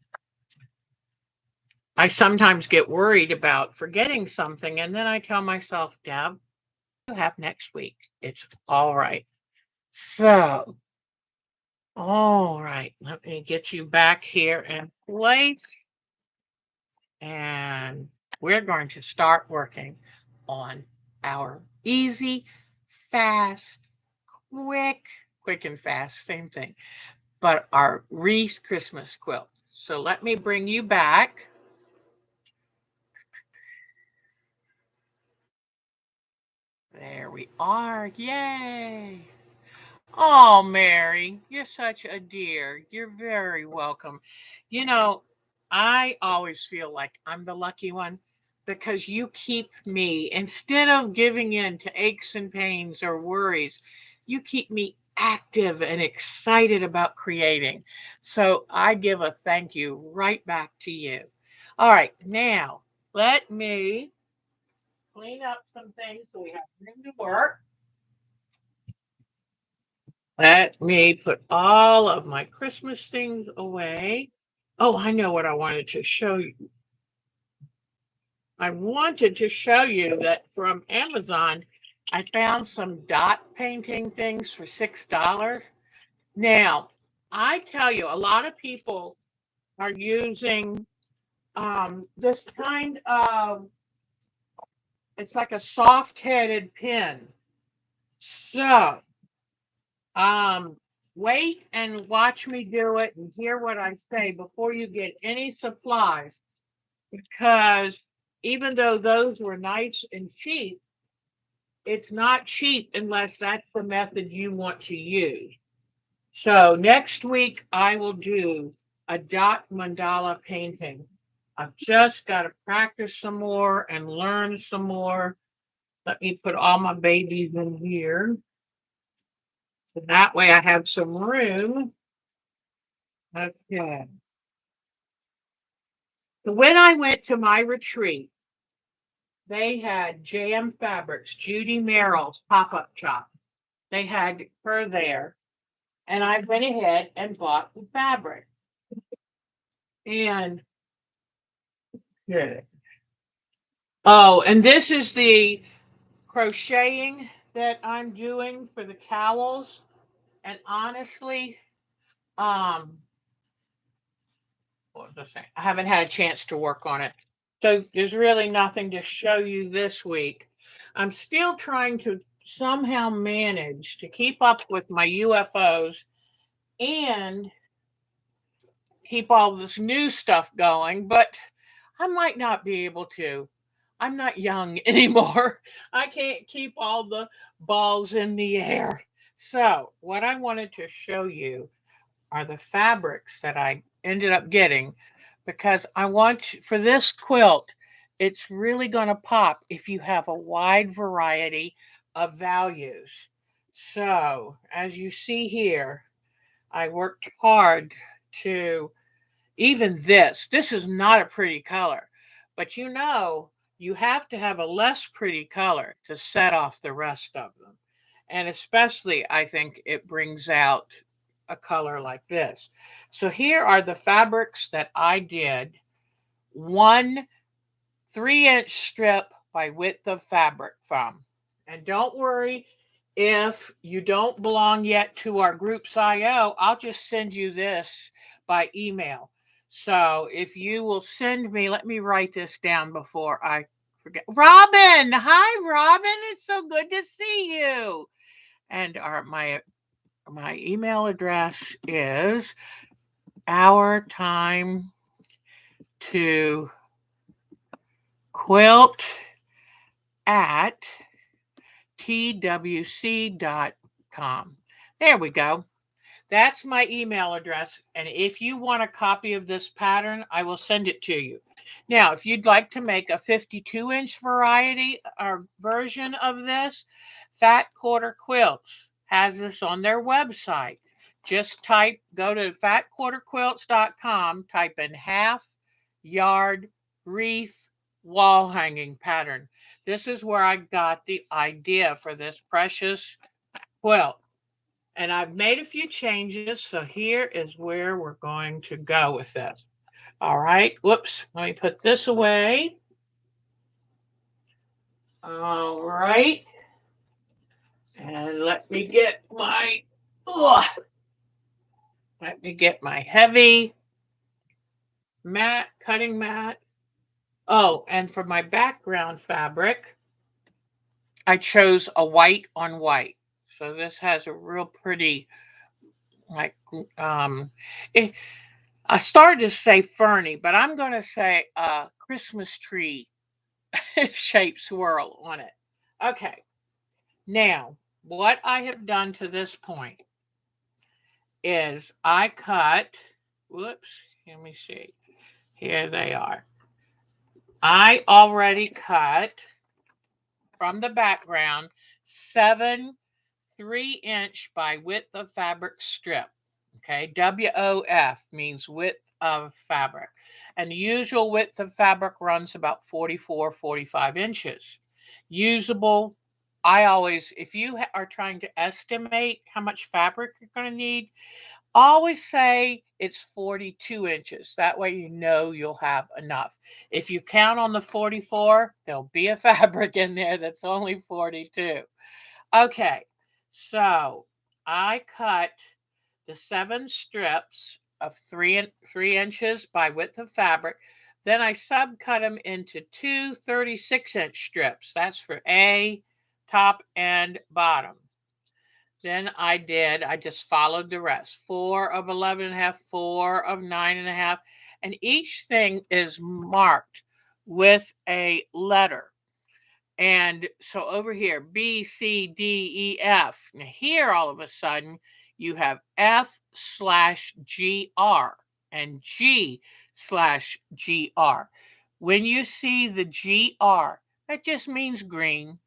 I sometimes get worried about forgetting something and then I tell myself, Deb, you have next week. It's all right. So, all right, let me get you back here in place. And we're going to start working on our easy, fast, quick and fast, same thing, but our wreath Christmas quilt. So let me bring you back. There we are. Yay. Oh, Mary, you're such a dear. You're very welcome. You know, I always feel like I'm the lucky one because you keep me, instead of giving in to aches and pains or worries, you keep me active and excited about creating. So I give a thank you right back to you. All right, now let me clean up some things so we have room to work. Let me put all of my Christmas things away. Oh, I know what I wanted to show you. I wanted to show you that from Amazon, I found some dot painting things for $6. Now, I tell you, a lot of people are using this kind of, it's like a soft-headed pen. So, Um, wait and watch me do it and hear what I say before you get any supplies, because even though those were nice and cheap, it's not cheap unless that's the method you want to use. So next week I will do a dot mandala painting. I've just got to practice some more and learn some more. Let me put all my babies in here. That way I have some room. Okay. So when I went to my retreat, they had Jam Fabrics, Judy Merrill's pop-up shop. They had her there. And I went ahead and bought the fabric. And yeah. Oh, and this is the crocheting that I'm doing for the cowls. And honestly, um, what was I saying? I haven't had a chance to work on it. So there's really nothing to show you this week. I'm still trying to somehow manage to keep up with my UFOs and keep all this new stuff going, but I might not be able to. I'm not young anymore. I can't keep all the balls in the air. So, what I wanted to show you are the fabrics that I ended up getting because I want for this quilt, it's really going to pop if you have a wide variety of values. So, as you see here, I worked hard to even this is not a pretty color, but you have to have a less pretty color to set off the rest of them. And especially, I think it brings out a color like this. So here are the fabrics that I did. One 3-inch strip by width of fabric from. And don't worry if you don't belong yet to our groups IO, I'll just send you this by email. So if you will send me, let me write this down before I forget. Robin, hi Robin, it's so good to see you. And my email address is our time to quilt at twc.com. There we go. That's my email address. And if you want a copy of this pattern, I will send it to you. Now, if you'd like to make a 52-inch variety or version of this, Fat Quarter Quilts has this on their website. Just go to fatquarterquilts.com, type in half yard wreath wall hanging pattern. This is where I got the idea for this precious quilt. And I've made a few changes, so here is where we're going to go with this. All right, whoops, let me put this away. All right, and ugh, let me get my heavy cutting mat. Oh, and for my background fabric, I chose a white on white. So this has a real pretty, like, it, I started to say ferny, but I'm going to say Christmas tree shape swirl on it. Okay, now what I have done to this point is I cut, whoops, let me see. Here they are. I already cut from the background 7 3-inch by width of fabric strip. Okay, WOF means width of fabric. And the usual width of fabric runs about 44, 45 inches. Usable, I always, if you are trying to estimate how much fabric you're going to need, always say it's 42 inches. That way you know you'll have enough. If you count on the 44, there'll be a fabric in there that's only 42. Okay, so I cut the 7 strips of 3 inches by width of fabric. Then I subcut them into two 36-inch strips. That's for A, top and bottom. Then I just followed the rest. 4 of 11 and a half, 4 of 9 and a half. And each thing is marked with a letter. And so over here, B, C, D, E, F. Now here, all of a sudden, you have F/GR and G/GR. When you see the GR, that just means green.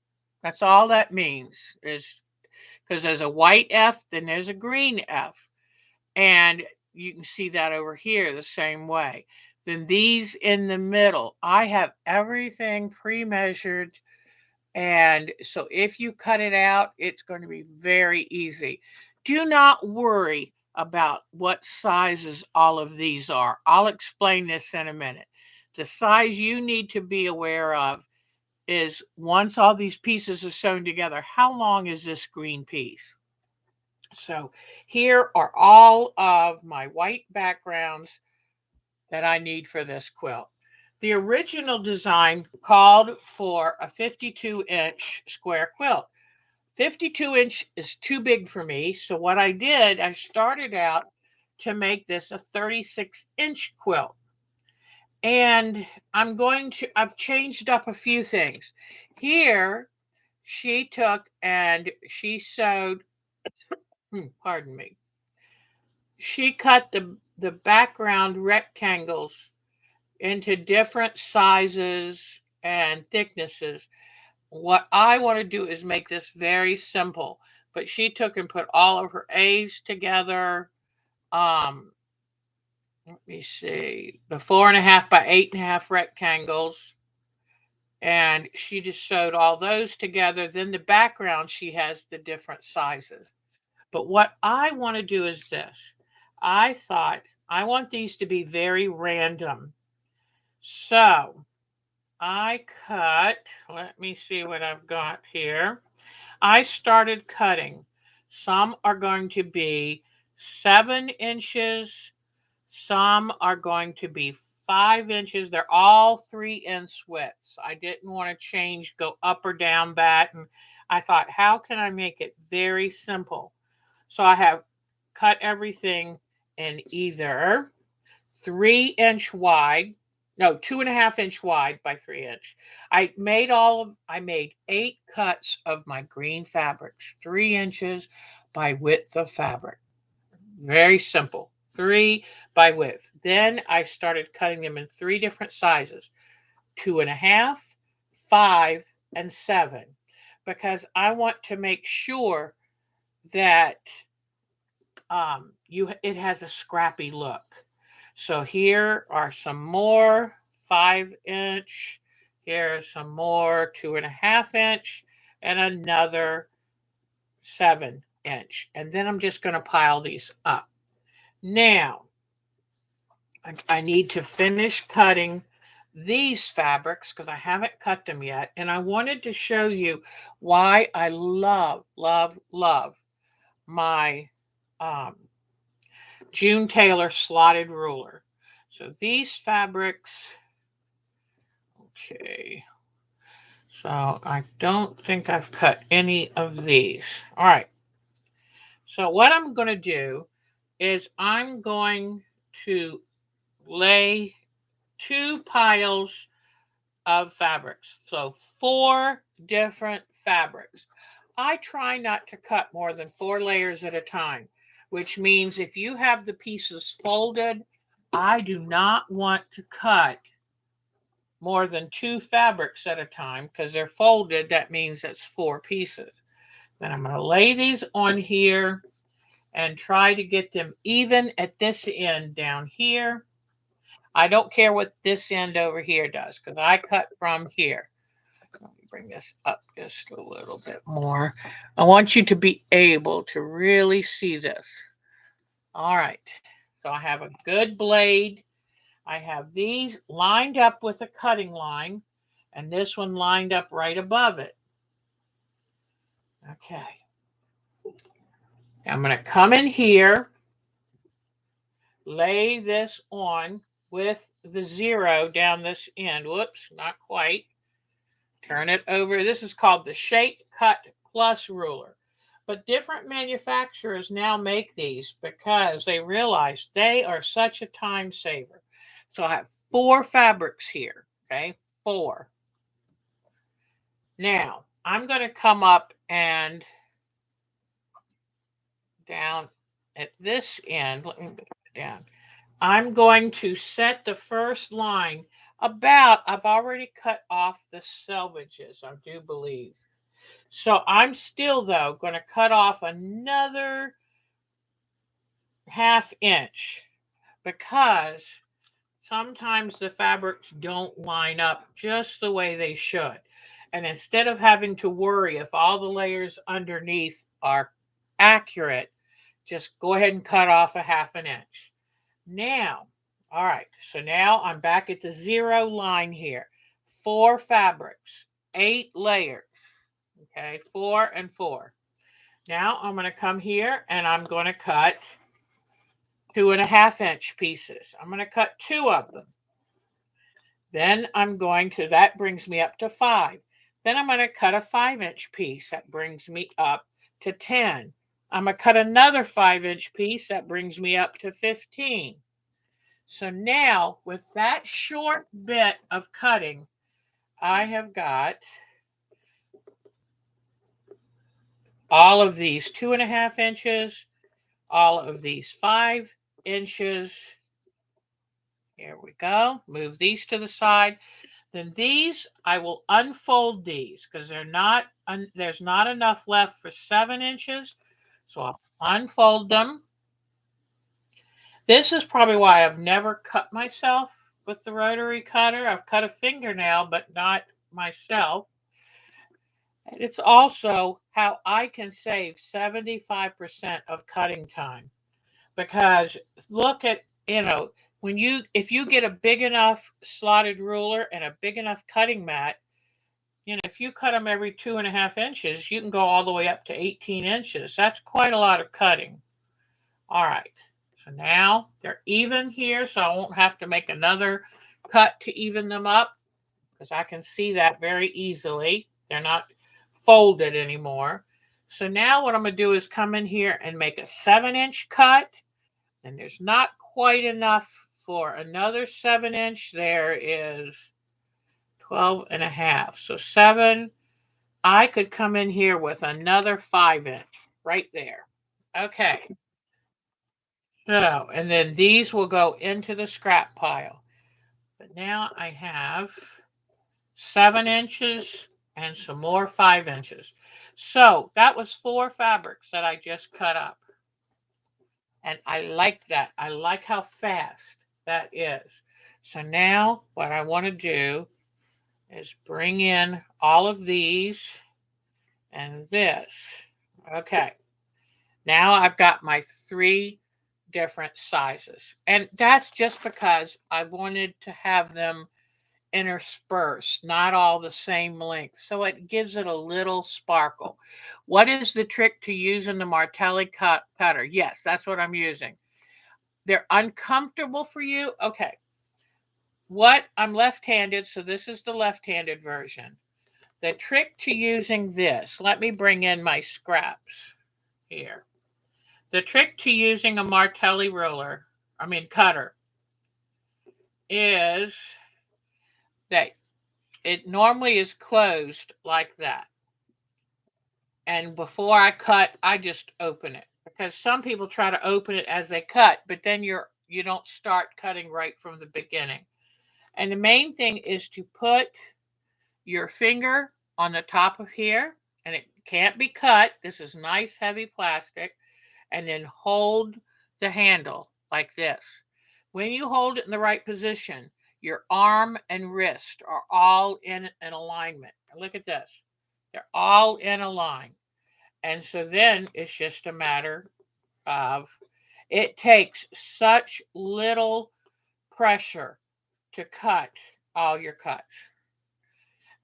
That's all that means is because there's a white F, then there's a green F. And you can see that over here the same way. Then these in the middle, I have everything pre-measured. And so if you cut it out, it's going to be very easy. Do not worry about what sizes all of these are. I'll explain this in a minute. The size you need to be aware of is once all these pieces are sewn together, how long is this green piece? So here are all of my white backgrounds that I need for this quilt. The original design called for a 52-inch square quilt. 52-inch is too big for me. So what I did, I started out to make this a 36-inch quilt. And I've changed up a few things. Here, she took and she sewed, pardon me, she cut the background rectangles into different sizes and thicknesses. What I want to do is make this very simple, but she took and put all of her A's together. Let me see, the 4.5 by 8.5 rectangles, and she just sewed all those together. Then the background, she has the different sizes. But what I want to do is this. I thought I want these to be very random. So I cut, let me see what I've got here. I started cutting. Some are going to be 7 inches, some are going to be 5 inches. They're all 3-inch widths. I didn't want to change, go up or down that. And I thought, how can I make it very simple? So I have cut everything in either 3-inch wide, no, 2.5-inch wide by 3-inch. I made 8 cuts of my green fabrics, 3 inches by width of fabric. Very simple. 3 by width. Then I started cutting them in 3 different sizes: 2.5, 5, and 7, because I want to make sure that it has a scrappy look. So here are some more 5-inch. Here's some more 2.5-inch, and another 7-inch. And then I'm just going to pile these up. Now, I need to finish cutting these fabrics because I haven't cut them yet. And I wanted to show you why I love, love, love my um, June Taylor slotted ruler. So these fabrics, okay. So I don't think I've cut any of these. All right. So what I'm going to do is I'm going to lay 2 piles of fabrics. So 4 different fabrics. I try not to cut more than 4 layers at a time, which means if you have the pieces folded, I do not want to cut more than 2 fabrics at a time because they're folded. That means that's 4 pieces. Then I'm going to lay these on here and try to get them even at this end down here. I don't care what this end over here does because I cut from here. Let me bring this up just a little bit more. I want you to be able to really see this. All right. So I have a good blade. I have these lined up with a cutting line, and this one lined up right above it. Okay. I'm going to come in here, lay this on with the 0 down this end. Whoops, not quite. Turn it over. This is called the Shape Cut Plus ruler. But different manufacturers now make these because they realize they are such a time saver. So I have 4 fabrics here. Okay, 4. Now I'm going to come up and down at this end. Let me put it down. I'm going to set the first line about, I've already cut off the selvages, I do believe. So I'm still, though, going to cut off another 1/2 inch because sometimes the fabrics don't line up just the way they should. And instead of having to worry if all the layers underneath are accurate, just go ahead and cut off a 1/2 an inch. Now, all right, so now I'm back at the 0 line here. 4 fabrics, 8 layers. Okay, 4 and 4. Now I'm going to come here and I'm going to cut 2.5 inch pieces. I'm going to cut 2 of them. Then I'm going to, that brings me up to 5. Then I'm going to cut a 5-inch piece. That brings me up to 10. I'm going to cut another 5-inch piece. That brings me up to 15. So now with that short bit of cutting, I have got all of these 2.5 inches, all of these 5 inches. Here we go. Move these to the side. Then these, I will unfold these because there's not enough left for 7 inches. So I'll unfold them. This is probably why I've never cut myself with the rotary cutter. I've cut a fingernail, but not myself. And it's also how I can save 75% of cutting time. Because look at, if you get a big enough slotted ruler and a big enough cutting mat, if you cut them every 2.5 inches, you can go all the way up to 18 inches. That's quite a lot of cutting. All right. So now they're even here, so I won't have to make another cut to even them up because I can see that very easily. They're not folded anymore. So now what I'm going to do is come in here and make a 7-inch cut. And there's not quite enough for another 7-inch. There is 12.5. So 7. I could come in here with another 5-inch right there. Okay. So, and then these will go into the scrap pile. But now I have 7 inches and some more 5 inches. So that was 4 fabrics that I just cut up. And I like that. I like how fast that is. So now what I want to do is bring in all of these and this. Okay. Now I've got my 3 different sizes. And that's just because I wanted to have them interspersed, not all the same length. So it gives it a little sparkle. What is the trick to using the Martelli cutter? Yes, that's what I'm using. They're uncomfortable for you. Okay. I'm left-handed, so this is the left-handed version. The trick to using this, let me bring in my scraps here. The trick to using a Martelli cutter, is that it normally is closed like that. And before I cut, I just open it. Because some people try to open it as they cut, but then you don't start cutting right from the beginning. And the main thing is to put your finger on the top of here, and it can't be cut. This is nice heavy plastic. And then hold the handle like this. When you hold it in the right position, your arm and wrist are all in an alignment. Look at this. They're all in a line. And so then it's just a matter of, it takes such little pressure to cut all your cuts.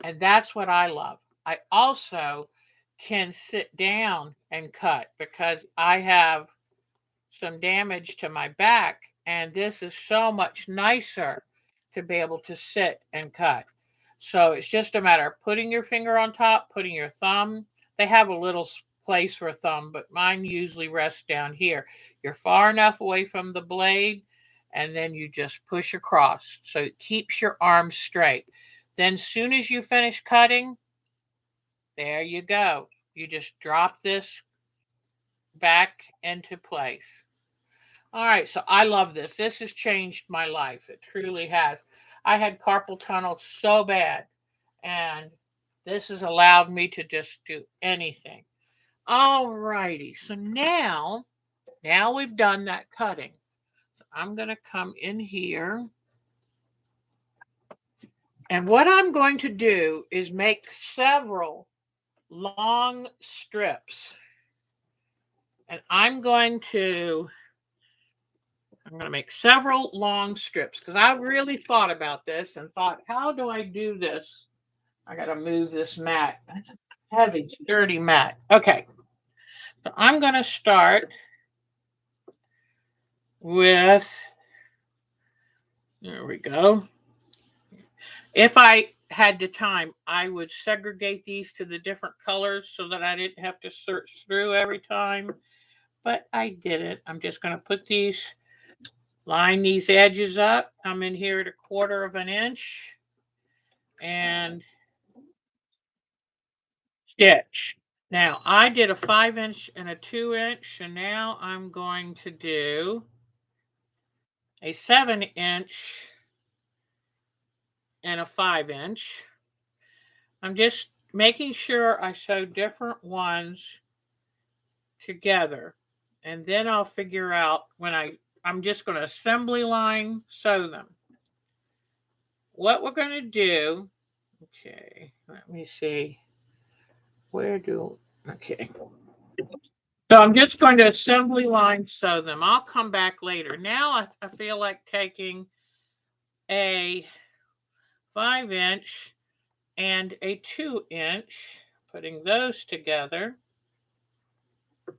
And that's what I love. I also can sit down and cut because I have some damage to my back, and this is so much nicer to be able to sit and cut. So it's just a matter of putting your finger on top, putting your thumb. They have a little place for a thumb, but mine usually rests down here. You're far enough away from the blade, and then you just push across. So it keeps your arms straight. Then soon as you finish cutting, there you go. You just drop this back into place. All right, so I love this. This has changed my life. It truly has. I had carpal tunnel so bad, and This has allowed me to just do anything. All righty. So now we've done that cutting. So I'm going to come in here. And what I'm going to do is make several long strips. And I'm going to make several long strips because I really thought about this and thought, how do I do this? I got to move this mat. That's a heavy, sturdy mat. Okay. So I'm going to start with, there we go. If I had the time, I would segregate these to the different colors so that I didn't have to search through every time, but I didn't. I'm just going to put these, line these edges up. I'm in here at 1/4 of an inch and stitch. Now I did a 5-inch and a 2-inch, and now I'm going to do a 7-inch and a 5-inch. I'm just making sure I sew different ones together. And then I'll figure out when I'm just going to assembly line sew them. What we're going to do, okay, let me see. Okay. So I'm just going to assembly line sew them. I'll come back later. Now I feel like taking a 5-inch and a 2-inch, putting those together. But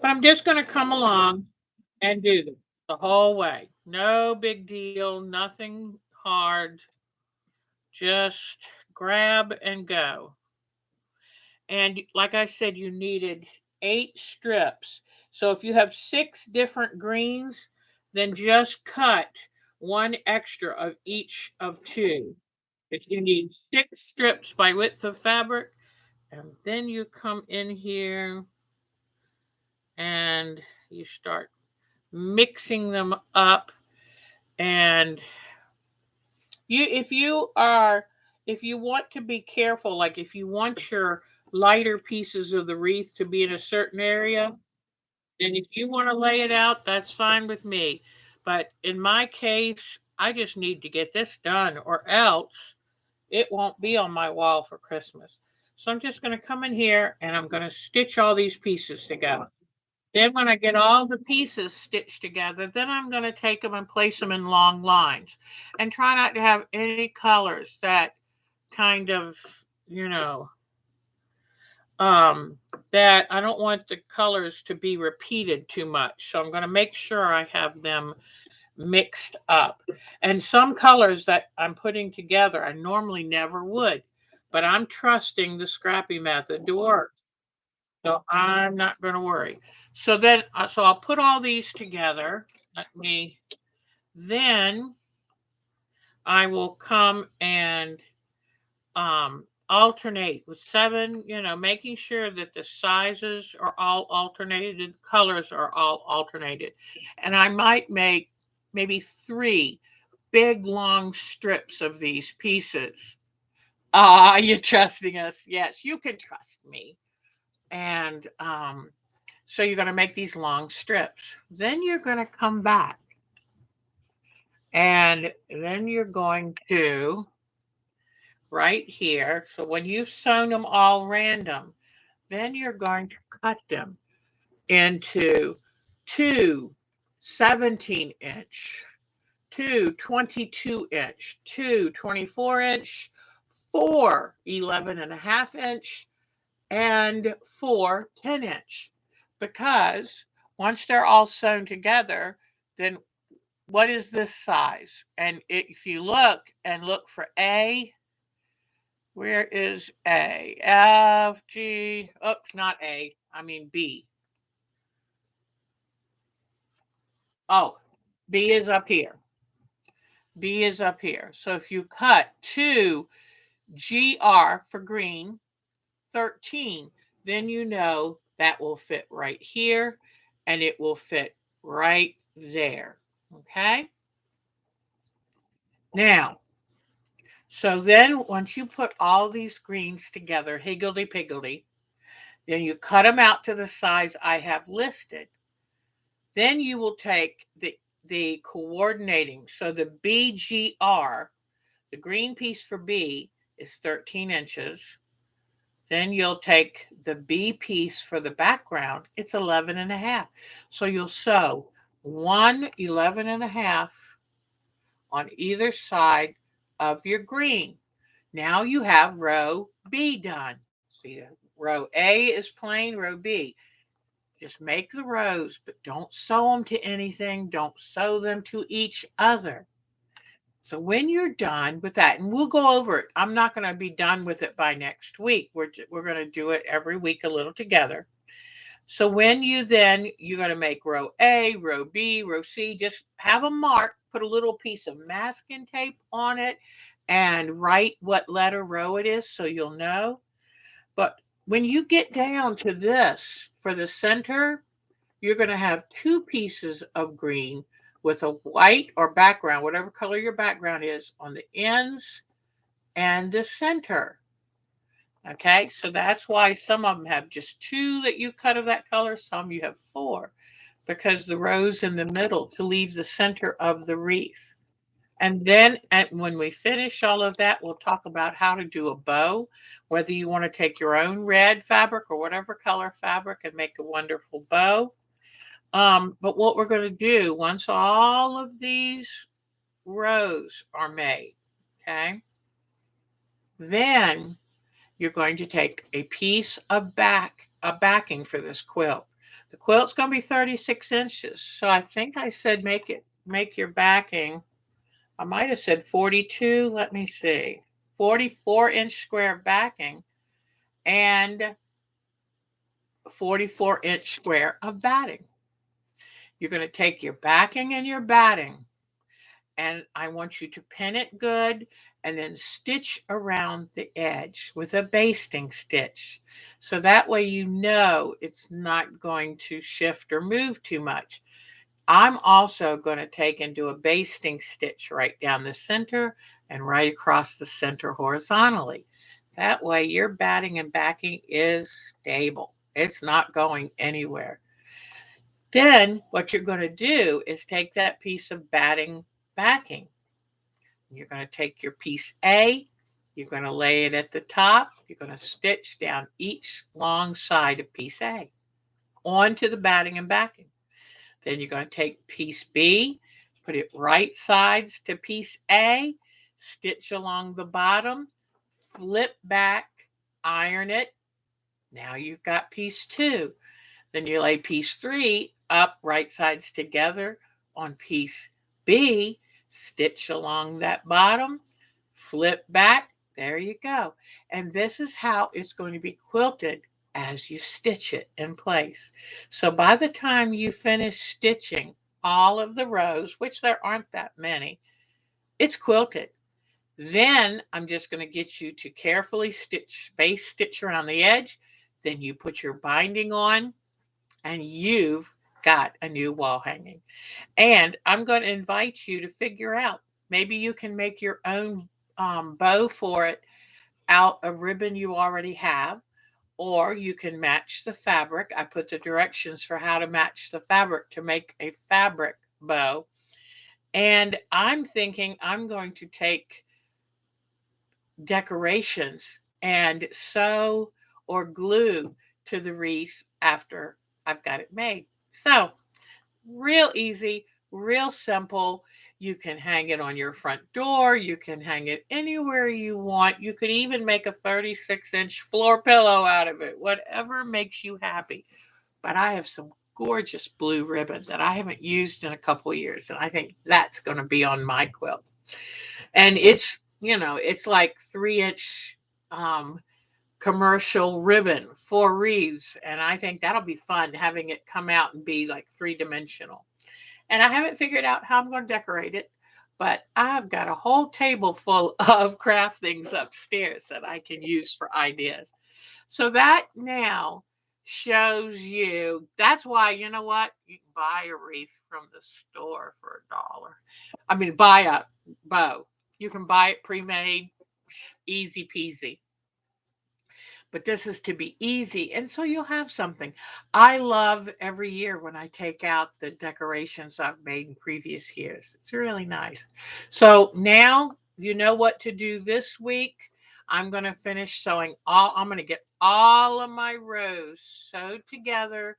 I'm just going to come along and do this the whole way. No big deal, nothing hard. Just grab and go. And like I said, you needed 8 strips. So if you have 6 different greens, then just cut one extra of each of 2. If you need 6 strips by width of fabric, and then you come in here and you start mixing them up. And if you want to be careful, like if you want your lighter pieces of the wreath to be in a certain area, then if you want to lay it out, that's fine with me. But in my case, I just need to get this done, or else it won't be on my wall for Christmas. So I'm just going to come in here and I'm going to stitch all these pieces together. Then when I get all the pieces stitched together, then I'm going to take them and place them in long lines and try not to have any colors that kind of, you know, um, that I don't want the colors to be repeated too much. So I'm going to make sure I have them mixed up. And some colors that I'm putting together, I normally never would, but I'm trusting the scrappy method to work. So I'm not going to worry. So I'll put all these together. Then I will come and alternate with 7, making sure that the sizes are all alternated, colors are all alternated. And I might make maybe 3 big long strips of these pieces. Ah, you're trusting us. Yes, you can trust me. And so you're going to make these long strips. Then you're going to come back. And then you're going to, right here. So when you've sewn them all random, then you're going to cut them into 2 17-inch, 2 22-inch, 2 24-inch, 4 11.5-inch, and 4 10-inch. Because once they're all sewn together, then what is this size? And if you look for A, where is A? F, G, oops, not A, I mean B. Oh, B is up here. B is up here. So if you cut to GR for green, 13, then you know that will fit right here and it will fit right there. Okay? Now, So then once you put all these greens together, higgledy-piggledy, then you cut them out to the size I have listed. Then you will take the coordinating. So the BGR, the green piece for B, is 13 inches. Then you'll take the B piece for the background. It's 11 and a half. So you'll sew 11 and a half on either side of your green. Now you have row B done. See, row A is plain, row B. Just make the rows, but don't sew them to anything. Don't sew them to each other. So when you're done with that, and we'll go over it. I'm not going to be done with it by next week. We're going to do it every week a little together. So when you're going to make row A, row B, row C, just have a mark, put a little piece of masking tape on it and write what letter row it is so you'll know. But when you get down to this for the center, you're going to have two pieces of green with a white or background, whatever color your background is, on the ends and the center. Okay, so that's why some of them have just two that you cut of that color, some you have four, because the rows in the middle to leave the center of the wreath. And then when we finish all of that, we'll talk about how to do a bow, whether you want to take your own red fabric or whatever color fabric and make a wonderful bow. But what we're going to do once all of these rows are made, okay, then you're going to take a piece of backing for this quilt. The quilt's going to be 36 inches. So I think I said make your backing. I might have said 42. Let me see. 44-inch square backing and 44-inch square of batting. You're going to take your backing and your batting, and I want you to pin it good and then stitch around the edge with a basting stitch. So that way you know it's not going to shift or move too much. I'm also going to take and do a basting stitch right down the center and right across the center horizontally. That way your batting and backing is stable. It's not going anywhere. Then what you're going to do is take that piece of batting backing. You're going to take your piece A, you're going to lay it at the top, you're going to stitch down each long side of piece A onto the batting and backing. Then you're going to take piece B, put it right sides to piece A, stitch along the bottom, flip back, iron it. Now you've got piece 2. Then you lay piece 3 up right sides together on piece B, stitch along that bottom, flip back, there you go. And this is how it's going to be quilted as you stitch it in place. So by the time you finish stitching all of the rows, which there aren't that many, it's quilted. Then I'm just going to get you to carefully base stitch around the edge. Then you put your binding on and you've got a new wall hanging. And I'm going to invite you to figure out, maybe you can make your own bow for it out of ribbon you already have, or you can match the fabric. I put the directions for how to match the fabric to make a fabric bow. And I'm thinking I'm going to take decorations and sew or glue to the wreath after I've got it made. So, real easy, real simple. You can hang it on your front door. You can hang it anywhere you want. You could even make a 36-inch floor pillow out of it, whatever makes you happy. But I have some gorgeous blue ribbon that I haven't used in a couple of years, and I think that's going to be on my quilt. And it's like 3-inch commercial ribbon for wreaths, and I think that'll be fun having it come out and be like 3-dimensional. And I haven't figured out how I'm going to decorate it, but I've got a whole table full of craft things upstairs that I can use for ideas. So that now shows you, that's why, you know what, you can buy a wreath from the store for $1. I mean, buy a bow. You can buy it pre-made. easy peasy. But this is to be easy. And so you'll have something. I love every year when I take out the decorations I've made in previous years. It's really nice. So now you know what to do this week. I'm going to finish sewing I'm going to get all of my rows sewed together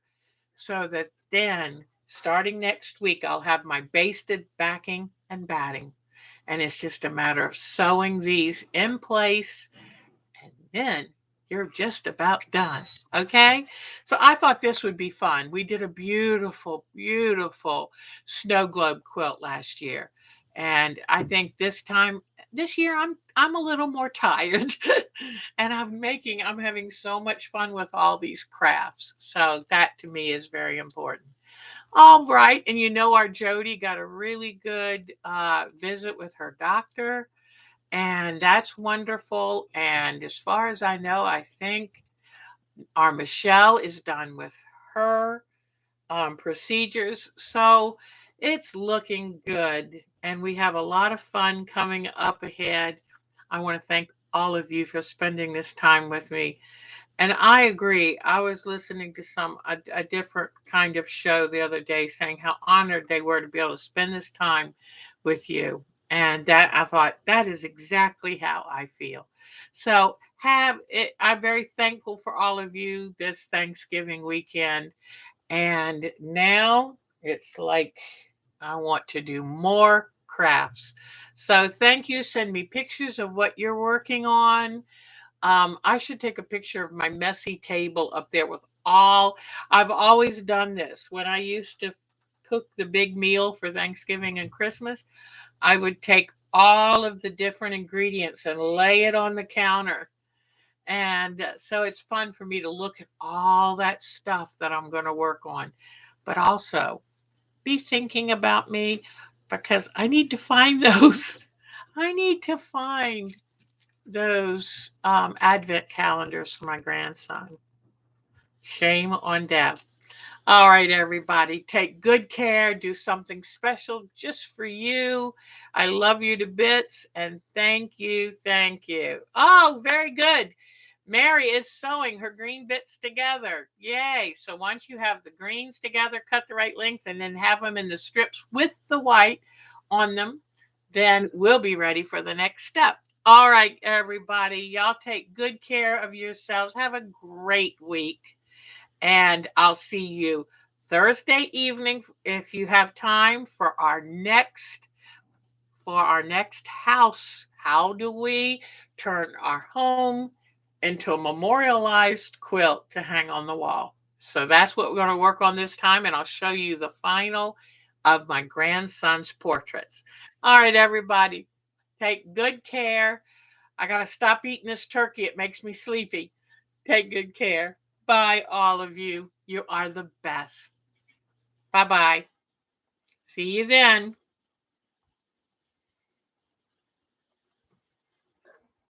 so that then starting next week, I'll have my basted backing and batting. And it's just a matter of sewing these in place and then you're just about done. Okay. So I thought this would be fun. We did a beautiful, beautiful snow globe quilt last year. And I think this year I'm a little more tired and I'm having so much fun with all these crafts. So that to me is very important. All right. And you know our Jody got a really good visit with her doctor and that's wonderful. And as far as I know, I think our Michelle is done with her procedures. So it's looking good. And we have a lot of fun coming up ahead. I want to thank all of you for spending this time with me. And I agree. I was listening to a different kind of show the other day saying how honored they were to be able to spend this time with you. And that I thought that is exactly how I feel. So have it, I'm very thankful for all of you this Thanksgiving weekend. And now it's like I want to do more crafts. So thank you. Send me pictures of what you're working on. I should take a picture of my messy table up there with I've always done this. When I used to cook the big meal for Thanksgiving and Christmas, I would take all of the different ingredients and lay it on the counter. And so it's fun for me to look at all that stuff that I'm going to work on, but also be thinking about me because I need to find those. I need to find those advent calendars for my grandson. Shame on them. All right, everybody, take good care. Do something special just for you. I love you to bits and thank you. Thank you. Oh, very good. Mary is sewing her green bits together. Yay. So once you have the greens together, cut the right length and then have them in the strips with the white on them, then we'll be ready for the next step. All right, everybody, y'all take good care of yourselves. Have a great week. And I'll see you Thursday evening if you have time for our next house. How do we turn our home into a memorialized quilt to hang on the wall? So that's what we're going to work on this time, and I'll show you the final of my grandson's portraits. All right, everybody, take good care. I got to stop eating this turkey. It makes me sleepy. Take good care. Bye, all of you. You are the best. Bye bye. See you then.